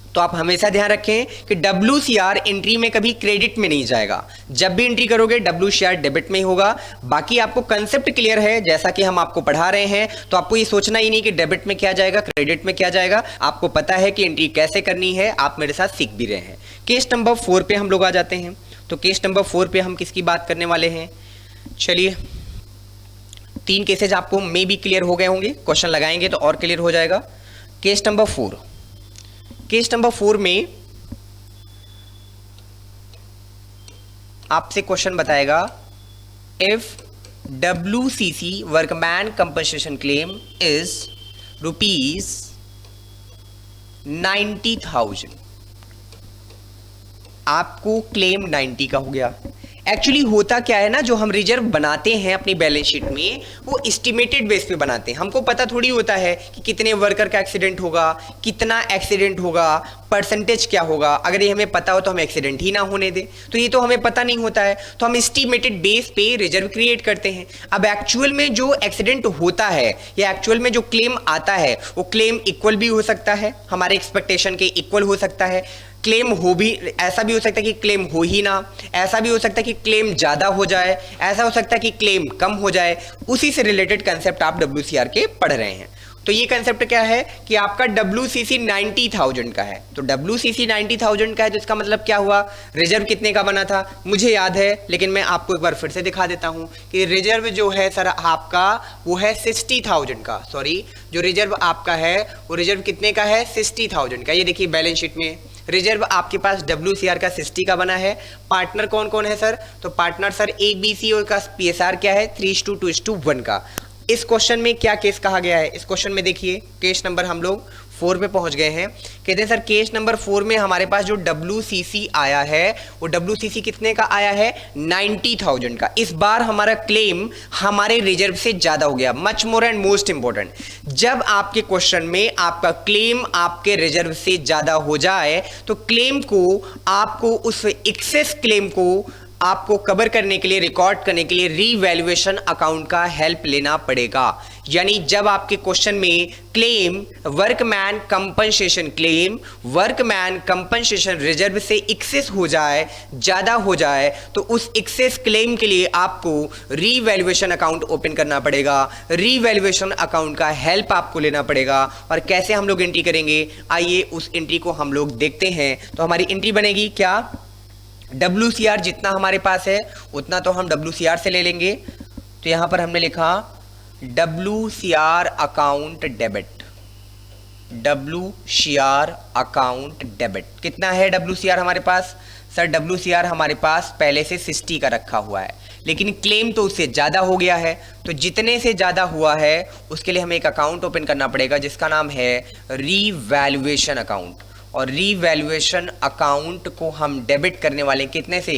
तो आप हमेशा ध्यान रखें कि WCR एंट्री में कभी क्रेडिट में नहीं जाएगा। जब भी एंट्री करोगे WCR डेबिट में ही होगा। बाकी आपको कंसेप्ट क्लियर है, जैसा कि हम आपको पढ़ा रहे हैं, तो आपको ये सोचना ही नहीं कि डेबिट में क्या जाएगा, क्रेडिट में क्या जाएगा। आपको पता है कि एंट्री कैसे करनी है, आप मेरे साथ सीख भी रहे हैं। केस नंबर 4 पे हम लोग आ जाते हैं। तो केस नंबर 4 पे हम किसकी बात करने वाले हैं, चलिए 3 केसेज आपको मे भी क्लियर हो गए होंगे, क्वेश्चन लगाएंगे तो और क्लियर हो जाएगा। केस नंबर 4, केस नंबर 4 में आपसे क्वेश्चन बताएगा, if WCC workman compensation claim is ₹90,000, आपको क्लेम 90 का हो गया। एक्चुअली होता क्या है ना, जो हम रिजर्व बनाते हैं अपनी बैलेंस शीट में वो एस्टिमेटेड बेस पे बनाते हैं। हमको पता थोड़ी होता है कि कितने वर्कर का एक्सीडेंट होगा, कितना एक्सीडेंट होगा, परसेंटेज क्या होगा, अगर ये हमें पता हो तो हम एक्सीडेंट ही ना होने दें। तो ये तो हमें पता नहीं होता है, तो हम एस्टिमेटेड बेस पे रिजर्व क्रिएट करते हैं। अब एक्चुअल में जो एक्सीडेंट होता है या एक्चुअल में जो क्लेम आता है वो क्लेम इक्वल भी हो सकता है, हमारे एक्सपेक्टेशन के इक्वल हो सकता है, क्लेम हो भी, ऐसा भी हो सकता है कि क्लेम हो ही ना, ऐसा भी हो सकता है कि क्लेम ज़्यादा हो जाए, ऐसा हो सकता है कि क्लेम कम हो जाए। उसी से रिलेटेड कंसेप्ट आप WCR के पढ़ रहे हैं। तो ये कंसेप्ट क्या है कि आपका WCC 90,000 का है। तो WCC 90,000 का है, तो इसका मतलब क्या हुआ, रिजर्व कितने का बना था मुझे याद है, लेकिन मैं आपको एक बार फिर से दिखा देता हूं कि रिजर्व जो है सर आपका वो है 60,000 का। सॉरी, जो रिजर्व आपका है वो रिजर्व कितने का है, 60,000 का। ये देखिए बैलेंस शीट में रिजर्व आपके पास WCR का 60 का बना है। पार्टनर कौन कौन है सर, तो पार्टनर सर ABC और का PSR क्या है 3:2:1 का। इस क्वेश्चन में क्या केस कहा गया है, इस क्वेश्चन में देखिए केस नंबर हम लोग 4 पे पहुंच गए हैं। कहते हैं सर केस नंबर 4 में हमारे पास जो WCC आया है वो WCC कितने का आया है, 90,000 का। इस बार हमारा क्लेम हमारे रिजर्व से ज्यादा हो गया। Much more and most important, जब आपके क्वेश्चन में आपका क्लेम आपके रिजर्व से ज्यादा हो जाए तो क्लेम को आपको उस एक्सेस क्लेम को आपको कवर करने के लिए, रिकॉर्ड करने के लिए रीवैल्यूएशन अकाउंट का हेल्प लेना पड़ेगा। यानी जब आपके क्वेश्चन में claim workman compensation claim workman compensation reserve से एक्सेस हो जाए, ज्यादा हो जाए, तो उस एक्सेस क्लेम के लिए आपको रीवैल्यूएशन अकाउंट ओपन करना पड़ेगा। रीवैल्यूएशन अकाउंट का हेल्प आपको लेना पड़ेगा। और कैसे हम लोग एंट्री करेंगे, आइए उस एंट्री को हम लोग देखते हैं। तो हमारी एंट्री बनेगी क्या, WCR जितना हमारे पास है उतना तो हम WCR से ले लेंगे। तो यहां पर हमने लिखा WCR account debit, WCR account debit. कितना है WCR हमारे पास, सर WCR हमारे पास पहले से 60 का रखा हुआ है, लेकिन क्लेम तो उससे ज़्यादा हो गया है। तो जितने से ज़्यादा हुआ है उसके लिए हमें एक अकाउंट ओपन करना पड़ेगा जिसका नाम है रीवैल्यूएशन अकाउंट। और रीवैल्यूएशन अकाउंट को हम डेबिट करने वाले कितने से,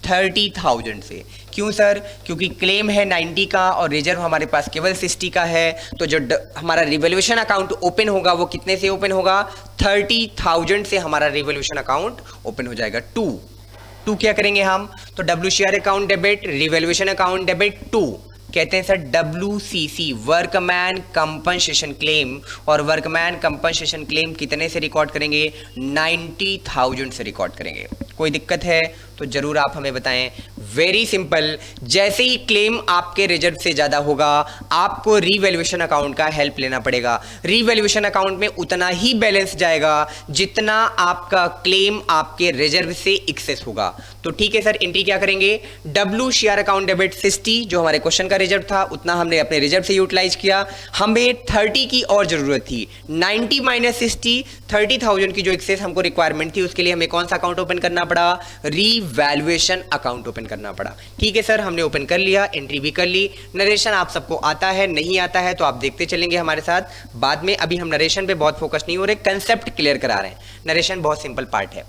30,000 से। क्यों सर, क्योंकि क्लेम है 90 का और रिजर्व हमारे पास केवल 60 का है। तो जो हमारा रिवैल्यूएशन अकाउंट ओपन होगा वो कितने से ओपन होगा, 30,000 से हमारा रिवैल्यूएशन अकाउंट ओपन हो जाएगा। टू क्या करेंगे हम, तो WCR account debit, revaluation account debit 2। कहते हैं sir WCC workman compensation claim, और वर्कमैन कंपनसेशन क्लेम कितने से रिकॉर्ड करेंगे, 90,000 से रिकॉर्ड करेंगे। कोई दिक्कत है तो जरूर आप हमें बताएं। वेरी सिंपल, जैसे ही क्लेम आपके रिजर्व से ज्यादा होगा आपको रीवैल्यूएशन अकाउंट का हेल्प लेना पड़ेगा। रीवैल्यूएशन अकाउंट में उतना ही बैलेंस जाएगा जितना आपका क्लेम आपके रिजर्व से एक्सेस होगा। तो ठीक है सर, एंट्री क्या करेंगे, WCR अकाउंट डेबिट 60 जो हमारे क्वेश्चन का रिजर्व था उतना हमने अपने रिजर्व से यूटिलाइज किया। हमें 30 की और जरूरत थी, 90 माइनस 60, 30,000 की जो एक्सेस हमको रिक्वायरमेंट थी उसके लिए हमें कौन सा अकाउंट ओपन करना पड़ा, रीवैल्यूएशन अकाउंट ओपन करना पड़ा। ठीक है सर, हमने ओपन कर लिया, एंट्री भी कर ली। नरेशन आप सबको आता है, नहीं आता है तो आप देखते चलेंगे हमारे साथ बाद में। अभी हम नरेशन पे बहुत फोकस नहीं हो रहे, कंसेप्ट क्लियर करा रहे हैं। नरेशन बहुत सिंपल पार्ट है।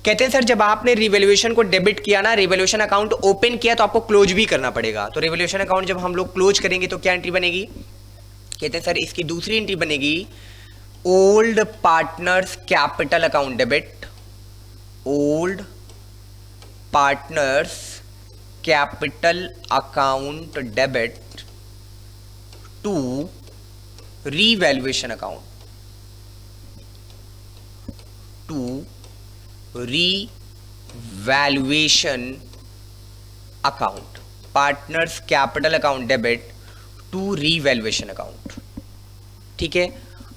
कहते हैं सर जब आपने रिवैल्यूएशन को डेबिट किया ना, रिवैल्यूएशन अकाउंट ओपन किया तो आपको क्लोज भी करना पड़ेगा। तो रिवैल्यूएशन अकाउंट जब हम लोग क्लोज करेंगे तो क्या एंट्री बनेगी, कहते हैं सर इसकी दूसरी एंट्री बनेगी old partners capital account debit, old partners capital account debit to revaluation account, to revaluation account, partners capital account debit to revaluation account. ठीक है,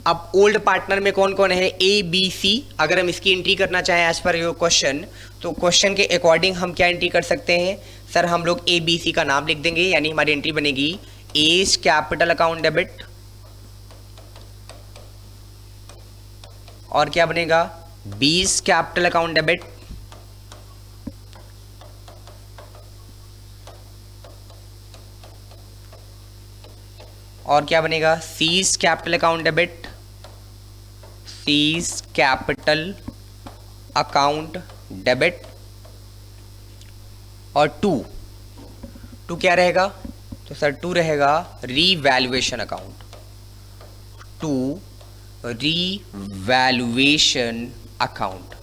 अब ओल्ड पार्टनर में कौन कौन है, ABC। अगर हम इसकी एंट्री करना चाहें एज पर योर क्वेश्चन, तो क्वेश्चन के अकॉर्डिंग हम क्या एंट्री कर सकते हैं सर, हम लोग ABC का नाम लिख देंगे, यानी हमारी एंट्री बनेगी एज कैपिटल अकाउंट डेबिट, और क्या बनेगा B's कैपिटल अकाउंट डेबिट, और क्या बनेगा C's capital account debit, C's capital account debit, और टू क्या रहेगा, तो सर 2 रहेगा revaluation account, to revaluation account,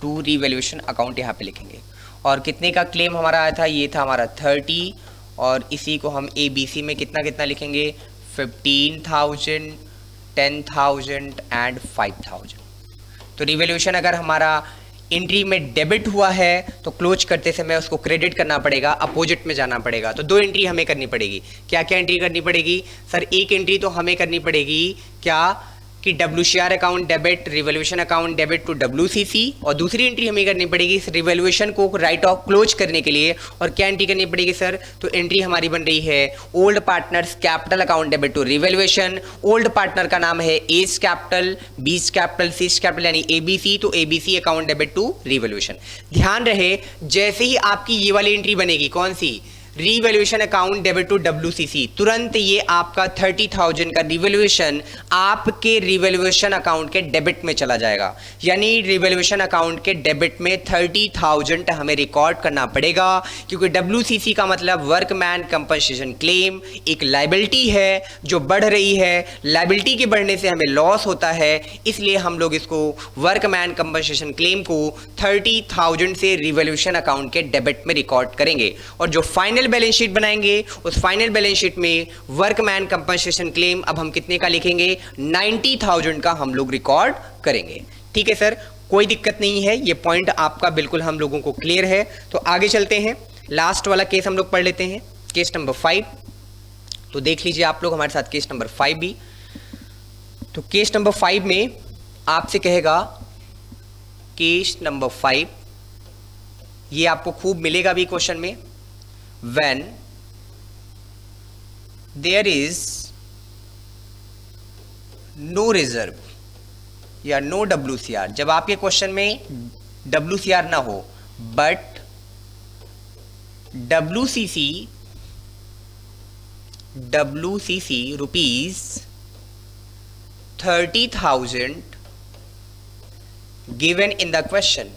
to revaluation account यहाँ पे लिखेंगे। और कितने का क्लेम हमारा आया था, ये था हमारा 30, और इसी को हम ABC में कितना कितना लिखेंगे, 15,000, 10,000 एंड 5,000। तो रिवैल्यूएशन अगर हमारा एंट्री में डेबिट हुआ है तो क्लोज करते समय उसको क्रेडिट करना पड़ेगा, अपोजिट में जाना पड़ेगा। तो दो एंट्री हमें करनी पड़ेगी। क्या क्या एंट्री करनी पड़ेगी सर? एक एंट्री तो हमें करनी पड़ेगी क्या कि WCR account debit, revaluation account debit to WCC, और दूसरी एंट्री हमें करनी पड़ेगी इस रिवैल्यूएशन को राइट ऑफ क्लोज करने के लिए। और क्या एंट्री करनी पड़ेगी सर? तो एंट्री हमारी बन रही है old partners capital account debit to revaluation. Old partner का नाम है A's capital, B's capital, C's capital यानी ABC, तो ABC account debit to revaluation. ध्यान रहे जैसे ही आपकी ये वाली एंट्री बनेगी, कौन सी, revaluation account debit to WCC, तुरंत ये आपका 30,000 का रिवैल्यूएशन आपके रिवैल्यूएशन अकाउंट के डेबिट में चला जाएगा। यानी रिवैल्यूएशन अकाउंट के डेबिट में 30,000 हमें रिकॉर्ड करना पड़ेगा, क्योंकि WCC का मतलब वर्कमैन कंपनसेशन क्लेम एक लायबिलिटी है जो बढ़ रही है। लायबिलिटी के बढ़ने से हमें लॉस होता है, इसलिए हम लोग इसको वर्कमैन कंपनसेशन क्लेम को 30,000 से रिवैल्यूएशन अकाउंट के डेबिट में रिकॉर्ड करेंगे। और जो फाइनल बैलेंस शीट बनाएंगे उस फाइनल बैलेंस शीट में वर्कमैन कंपनसेशन क्लेम अब हम कितने का लिखेंगे, 90,000 का हम लोग रिकॉर्ड करेंगे। ठीक है सर, कोई दिक्कत नहीं है, ये पॉइंट आपका बिल्कुल हम लोगों को क्लियर है। तो आगे चलते हैं, लास्ट वाला केस हम लोग पढ़ लेते हैं, केस नंबर 5। तो देख लीजिए आप लोग हमारे साथ केस नंबर 5 भी। तो केस नंबर 5 में आपसे कहेगा, केस नंबर 5 ये आपको खूब मिलेगा भी क्वेश्चन में, when there is no reserve या no WCR, जब आपके क्वेश्चन में WCR ना हो but WCC rupees 30,000 given in the question,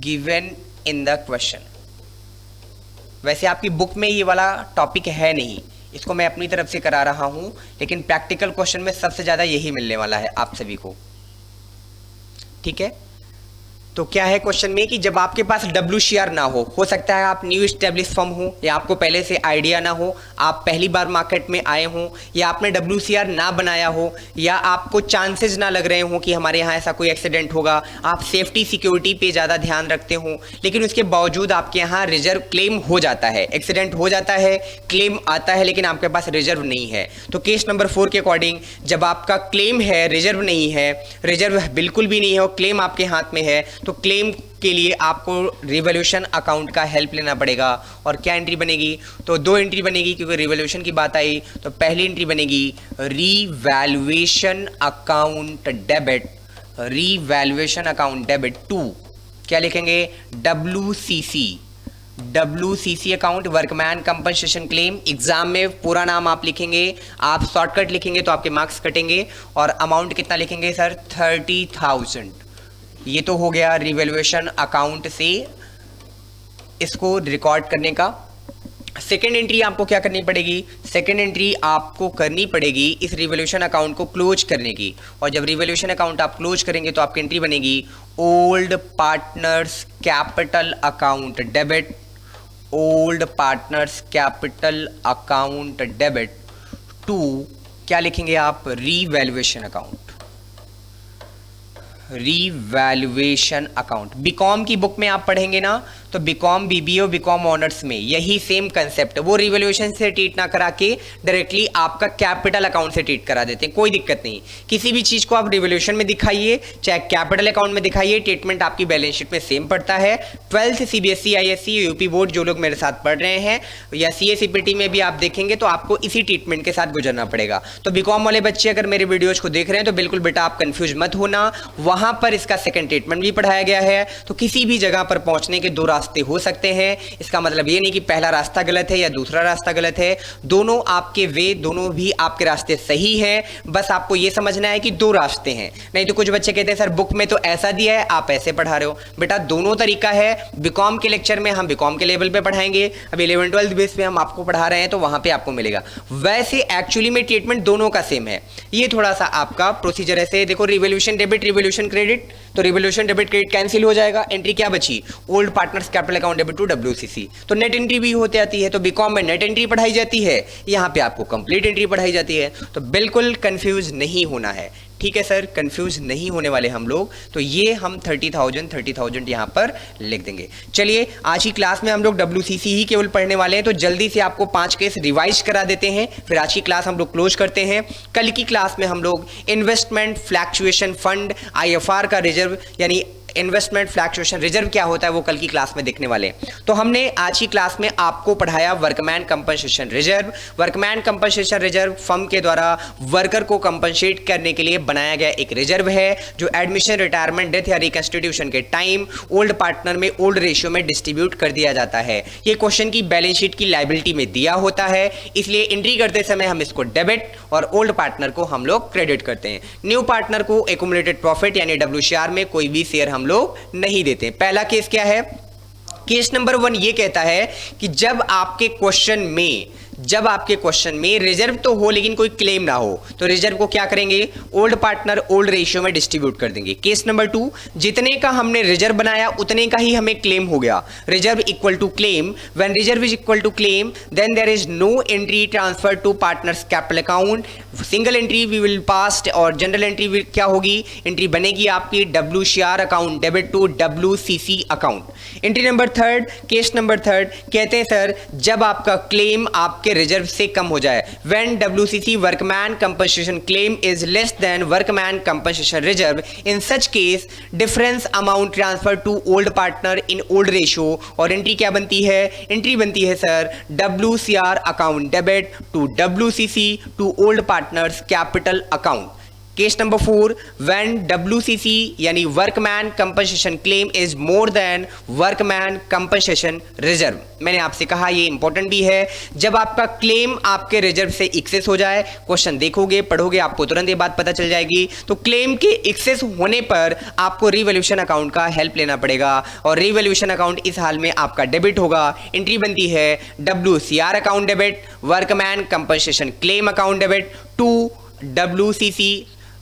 given in the question। वैसे आपकी बुक में ये वाला टॉपिक है नहीं, इसको मैं अपनी तरफ से करा रहा हूं, लेकिन प्रैक्टिकल क्वेश्चन में सबसे ज़्यादा यही मिलने वाला है आप सभी को। ठीक है, तो क्या है क्वेश्चन में कि जब आपके पास WCR ना हो सकता है आप न्यू एस्टेब्लिश फर्म हो या आपको पहले से आइडिया ना हो, आप पहली बार मार्केट में आए हों, या आपने WCR ना बनाया हो, या आपको चांसेस ना लग रहे हो कि हमारे यहाँ ऐसा कोई एक्सीडेंट होगा, आप सेफ्टी सिक्योरिटी पे ज़्यादा ध्यान रखते हो, लेकिन उसके बावजूद आपके यहाँ रिजर्व क्लेम हो जाता है, एक्सीडेंट हो जाता है, क्लेम आता है, लेकिन आपके पास रिजर्व नहीं है। तो केस नंबर 4 के अकॉर्डिंग जब आपका क्लेम है, रिजर्व नहीं है, रिजर्व बिल्कुल भी नहीं है और क्लेम आपके हाथ में है, तो क्लेम के लिए आपको रिवैल्यूएशन अकाउंट का हेल्प लेना पड़ेगा। और क्या एंट्री बनेगी, तो दो एंट्री बनेगी, क्योंकि रिवैल्यूएशन की बात आई। तो पहली एंट्री बनेगी revaluation account debit, revaluation account debit to, क्या लिखेंगे, WCC account, workman compensation claim. Exam में पूरा नाम आप लिखेंगे, आप शॉर्टकट लिखेंगे तो आपके मार्क्स कटेंगे। और अमाउंट कितना लिखेंगे सर, 30,000। ये तो हो गया रिवैल्यूएशन अकाउंट से इसको रिकॉर्ड करने का। सेकेंड एंट्री आपको क्या करनी पड़ेगी, सेकेंड एंट्री आपको करनी पड़ेगी इस रिवैल्यूएशन अकाउंट को क्लोज करने की। और जब रिवैल्यूएशन अकाउंट आप क्लोज करेंगे तो आपकी एंट्री बनेगी old partners capital account debit, old partners capital account debit to, क्या लिखेंगे आप, revaluation account, revaluation account. BCom की बुक में आप पढ़ेंगे ना, तो बीकॉम बीबीए और बीकॉम ऑनर्स में यही सेम कंसेप्ट, वो रिवैल्यूएशन से ट्रीट ना करा के डायरेक्टली आपका कैपिटल अकाउंट से ट्रीट करा देते हैं। कोई दिक्कत नहीं, किसी भी चीज़ को आप रिवैल्यूएशन में दिखाइए चाहे कैपिटल अकाउंट में दिखाइए, ट्रीटमेंट आपकी बैलेंस शीट में सेम पड़ता है। 12th CBSE ISC UP board जो लोग मेरे साथ पढ़ रहे हैं, या CA-CPT में भी आप देखेंगे तो आपको इसी ट्रीटमेंट के साथ गुजरना पड़ेगा। तो बीकॉम वाले बच्चे अगर मेरे वीडियोज को देख रहे हैं तो बिल्कुल बेटा आप कंफ्यूज मत होना, वहां पर इसका सेकंड ट्रीटमेंट भी पढ़ाया गया है। तो किसी भी जगह पर पहुंचने के दो रास्ते हो सकते हैं। इसका मतलब ये नहीं कि पहला रास्ता गलत है या दूसरा रास्ता गलत है, दोनों आपके वे, दोनों भी आपके रास्ते सही हैं। बस आपको ये समझना है कि दो रास्ते हैं। नहीं तो कुछ बच्चे कहते हैं सर बुक में तो ऐसा दिया है, आप ऐसे पढ़ा रहे हो। बेटा दोनों तरीका है। बीकॉम के लेक्चर में हम बीकॉम के लेवल पे पढ़ाएंगे, अब 11 12 बेस पे हम आपको पढ़ा रहे हैं तो वहां पे आपको मिलेगा। वैसे एक्चुअली में ट्रीटमेंट दोनों का सेम है। ये थोड़ा सा आपका प्रोसीजर ऐसे देखो, रिवोल्यूशन डेबिट, रिवोल्यूशन क्रेडिट, तो रिवोल्यूशन डेबिट क्रेडिट कैंसिल हो जाएगा। एंट्री क्या बची? Old partners capital account debit to WCC। तो नेट एंट्री भी होती आती है। तो बीकॉम में नेट एंट्री पढ़ाई जाती है, यहाँ पे आपको कंप्लीट एंट्री पढ़ाई जाती है। तो बिल्कुल कंफ्यूज नहीं होना है, ठीक है सर, कंफ्यूज नहीं होने वाले हम लोग। तो ये हम 30,000 यहाँ पर लिख देंगे। चलिए आज की क्लास में हम लोग WCC ही केवल पढ़ने वाले हैं, तो जल्दी से आपको 5 केस रिवाइज करा देते हैं, फिर आज की क्लास हम लोग क्लोज करते हैं। कल की क्लास में हम लोग इन्वेस्टमेंट फ्लैक्चुएशन फंड, IFR का रिजर्व यानी इन्वेस्टमेंट फ्लैक्चुएशन रिजर्व क्या होता है वो कल की क्लास में देखने वाले हैं। तो हमने आज की क्लास में आपको पढ़ाया workman compensation reserve. Workman compensation reserve firm के द्वारा वर्कर को कंपनसेट करने के लिए बनाया गया एक रिजर्व है, जो एडमिशन, रिटायरमेंट, डेथ या रिकंस्टिट्यूशन के टाइम ओल्ड पार्टनर में ओल्ड रेशियो में डिस्ट्रीब्यूट कर दिया जाता है। ये क्वेश्चन की बैलेंस शीट की लायबिलिटी में दिया होता है, इसलिए एंट्री करते समय हम इसको डेबिट और ओल्ड पार्टनर को हम लोग क्रेडिट करते हैं। न्यू पार्टनर को एक्युमुलेटेड प्रॉफिट यानी WCR में कोई भी शेयर हम लोग नहीं देते। पहला केस क्या है? केस नंबर 1 ये कहता है कि जब आपके क्वेश्चन में रिजर्व तो हो लेकिन कोई क्लेम ना हो, तो रिजर्व को क्या करेंगे? ओल्ड पार्टनर ओल्ड रेशियो में डिस्ट्रीब्यूट कर देंगे। केस नंबर 2, जितने का हमने रिजर्व बनाया उतने का ही हमें क्लेम हो गया। Reserve equal to claim, when reserve is equal to claim then there is no entry transfer to partners capital account. Single entry we will passed और जनरल एंट्री क्या होगी? एंट्री बनेगी आपकी WCR account debit to WCC account. Entry number 3, case number 3 कहते हैं सर जब आपका क्लेम आपके रिजर्व से कम हो जाए, when WCC workman compensation claim is less than workman compensation reserve, in such case difference amount transfer to old partner in old ratio. और एंट्री क्या बनती है? एंट्री बनती है sir WCR account debit to WCC to old partners capital account. Case number 4, when WCC यानी workman compensation claim is more than workman compensation reserve. मैंने आपसे कहा ये इंपॉर्टेंट भी है, जब आपका क्लेम आपके रिजर्व से एक्सेस हो जाए, क्वेश्चन देखोगे पढ़ोगे आपको तुरंत ये बात पता चल जाएगी। तो क्लेम के एक्सेस होने पर आपको रिवैल्यूएशन अकाउंट का हेल्प लेना पड़ेगा और रिवैल्यूएशन अकाउंट इस हाल में आपका डेबिट होगा। एंट्री बनती है WCR account debit, workman compensation claim account debit to WCC,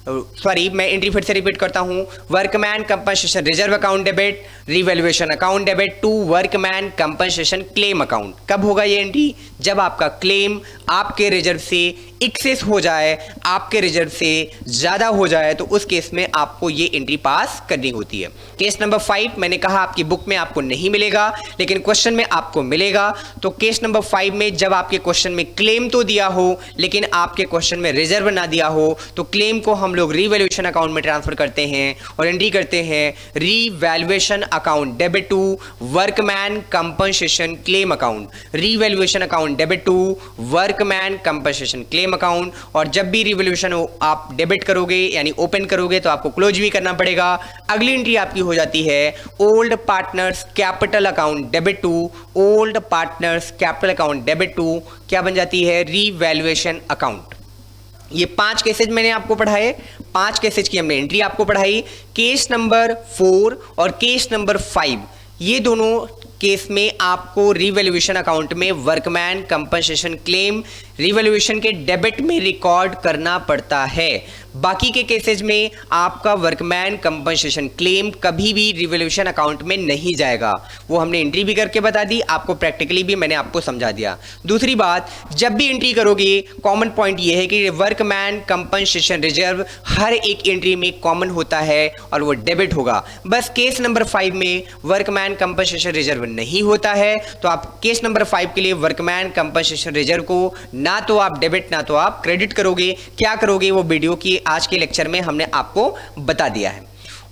sorry मैं एंट्री फिर से रिपीट करता हूं, workman compensation reserve account debit, revaluation account debit to workman compensation claim account. कब होगा ये एंट्री? जब आपका क्लेम आपके रिजर्व से एक्सेस हो जाए, आपके रिजर्व से ज्यादा हो जाए, तो उस केस में आपको ये एंट्री पास करनी होती है। केस नंबर 5 मैंने कहा आपकी बुक में आपको नहीं मिलेगा लेकिन क्वेश्चन में आपको मिलेगा। तो केस नंबर 5 में जब आपके क्वेश्चन में क्लेम तो दिया हो लेकिन आपके क्वेश्चन में रिजर्व ना दिया हो, तो क्लेम को हम लोग रिवैल्यूएशन अकाउंट में ट्रांसफर करते हैं और एंट्री करते हैं revaluation account debit to workman compensation claim account, revaluation account debit to workman compensation claim account. और जब भी रिवैल्यूएशन आप डेबिट करोगे यानी ओपन करोगे तो आपको क्लोज भी करना पड़ेगा। अगली एंट्री आपकी हो जाती है old partners capital account debit to, old partners capital account debit to क्या बन जाती है? Revaluation account. ये 5 केसेज मैंने आपको पढ़ाए, 5 केसेज की हमने एंट्री आपको पढ़ाई। केस नंबर 4 और केस नंबर 5 ये दोनों केस में आपको रिवैल्यूएशन अकाउंट में वर्कमैन कंपनसेशन क्लेम रिवैल्यूएशन के डेबिट में रिकॉर्ड करना पड़ता है। बाकी के केसेज में आपका वर्कमैन कंपनसेशन क्लेम कभी भी रिवैल्यूएशन अकाउंट में नहीं जाएगा। वो हमने एंट्री भी करके बता दी, आपको प्रैक्टिकली भी मैंने आपको समझा दिया। दूसरी बात, जब भी एंट्री करोगे कॉमन पॉइंट ये है कि वर्कमैन कंपनसेशन रिजर्व हर एक एंट्री में कॉमन होता है और वो डेबिट होगा। बस केस नंबर 5 में वर्कमैन कंपनसेशन रिजर्व नहीं होता है, तो आप केस नंबर 5 के लिए वर्कमैन कंपनसेशन रिजर्व को ना तो आप डेबिट ना तो आप क्रेडिट करोगे। क्या करोगे वो वीडियो की आज के लेक्चर में हमने आपको बता दिया है।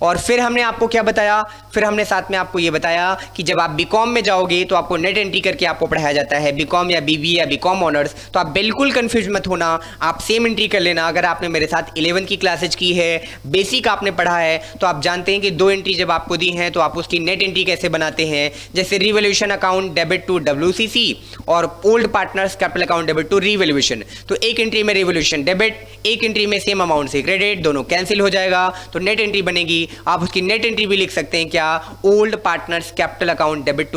और फिर हमने आपको क्या बताया, फिर हमने साथ में आपको ये बताया कि जब आप बीकॉम में जाओगे तो आपको नेट एंट्री करके आपको पढ़ाया जाता है, बीकॉम या बीबीए या बीकॉम ऑनर्स। तो आप बिल्कुल कंफ्यूज मत होना, आप सेम एंट्री कर लेना। अगर आपने मेरे साथ 11 की क्लासेज की है, बेसिक आपने पढ़ा है, तो आप जानते हैं कि 2 एंट्री जब आपको दी हैं तो आप उसकी नेट एंट्री कैसे बनाते हैं। जैसे revaluation account debit to WCC और old partners capital account debit to revaluation. तो एक एंट्री में रिवैल्यूएशन डेबिट, एक एंट्री में सेम अमाउंट से क्रेडिट, दोनों कैंसिल हो जाएगा तो नेट एंट्री बनेगी। आप उसकी नेट एंट्री भी लिख सकते हैं क्या, old partners capital account debit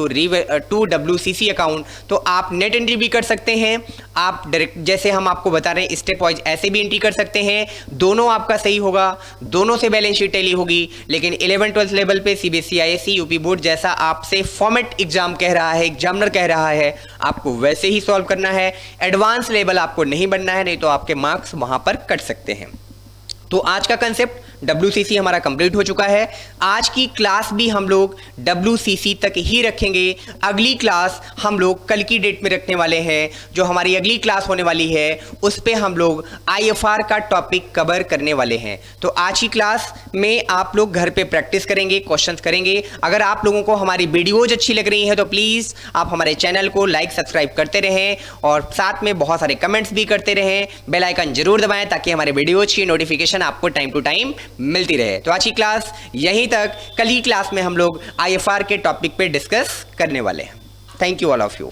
to WCC account. तो आप नेट एंट्री भी कर सकते हैं, आप डायरेक्ट जैसे हम आपको बता रहे हैं स्टेप वाइज ऐसे भी एंट्री कर सकते हैं। दोनों आपका सही होगा, दोनों से बैलेंस शीट टैली होगी। लेकिन 11-12 लेवल पे CBSE ISC UP बोर्ड जैसा आपसे फॉर्मेट एग्जाम कह रहा है, एग्जामिनर कह रहा है, आपको वैसे ही सॉल्व करना है। एडवांस लेवल आपको नहीं बनना है, नहीं तो आपके मार्क्स वहां पर कट सकते हैं। तो आज का कंसेप्ट WCC हमारा कंप्लीट हो चुका है। आज की क्लास भी हम लोग WCC तक ही रखेंगे। अगली क्लास हम लोग कल की डेट में रखने वाले हैं। जो हमारी अगली क्लास होने वाली है उस पे हम लोग IFR का टॉपिक कवर करने वाले हैं। तो आज की क्लास में आप लोग घर पे प्रैक्टिस करेंगे, क्वेश्चंस करेंगे। अगर आप लोगों को हमारी वीडियोज अच्छी लग रही है तो प्लीज़ आप हमारे चैनल को लाइक सब्सक्राइब करते रहें और साथ में बहुत सारे कमेंट्स भी करते रहें। बेल आइकन जरूर दबाएं ताकि हमारे वीडियोज की नोटिफिकेशन आपको टाइम टू टाइम मिलती रहे। तो आज की क्लास यहीं तक, कल ही क्लास में हम लोग IFR के टॉपिक पे डिस्कस करने वाले हैं। Thank you all of you.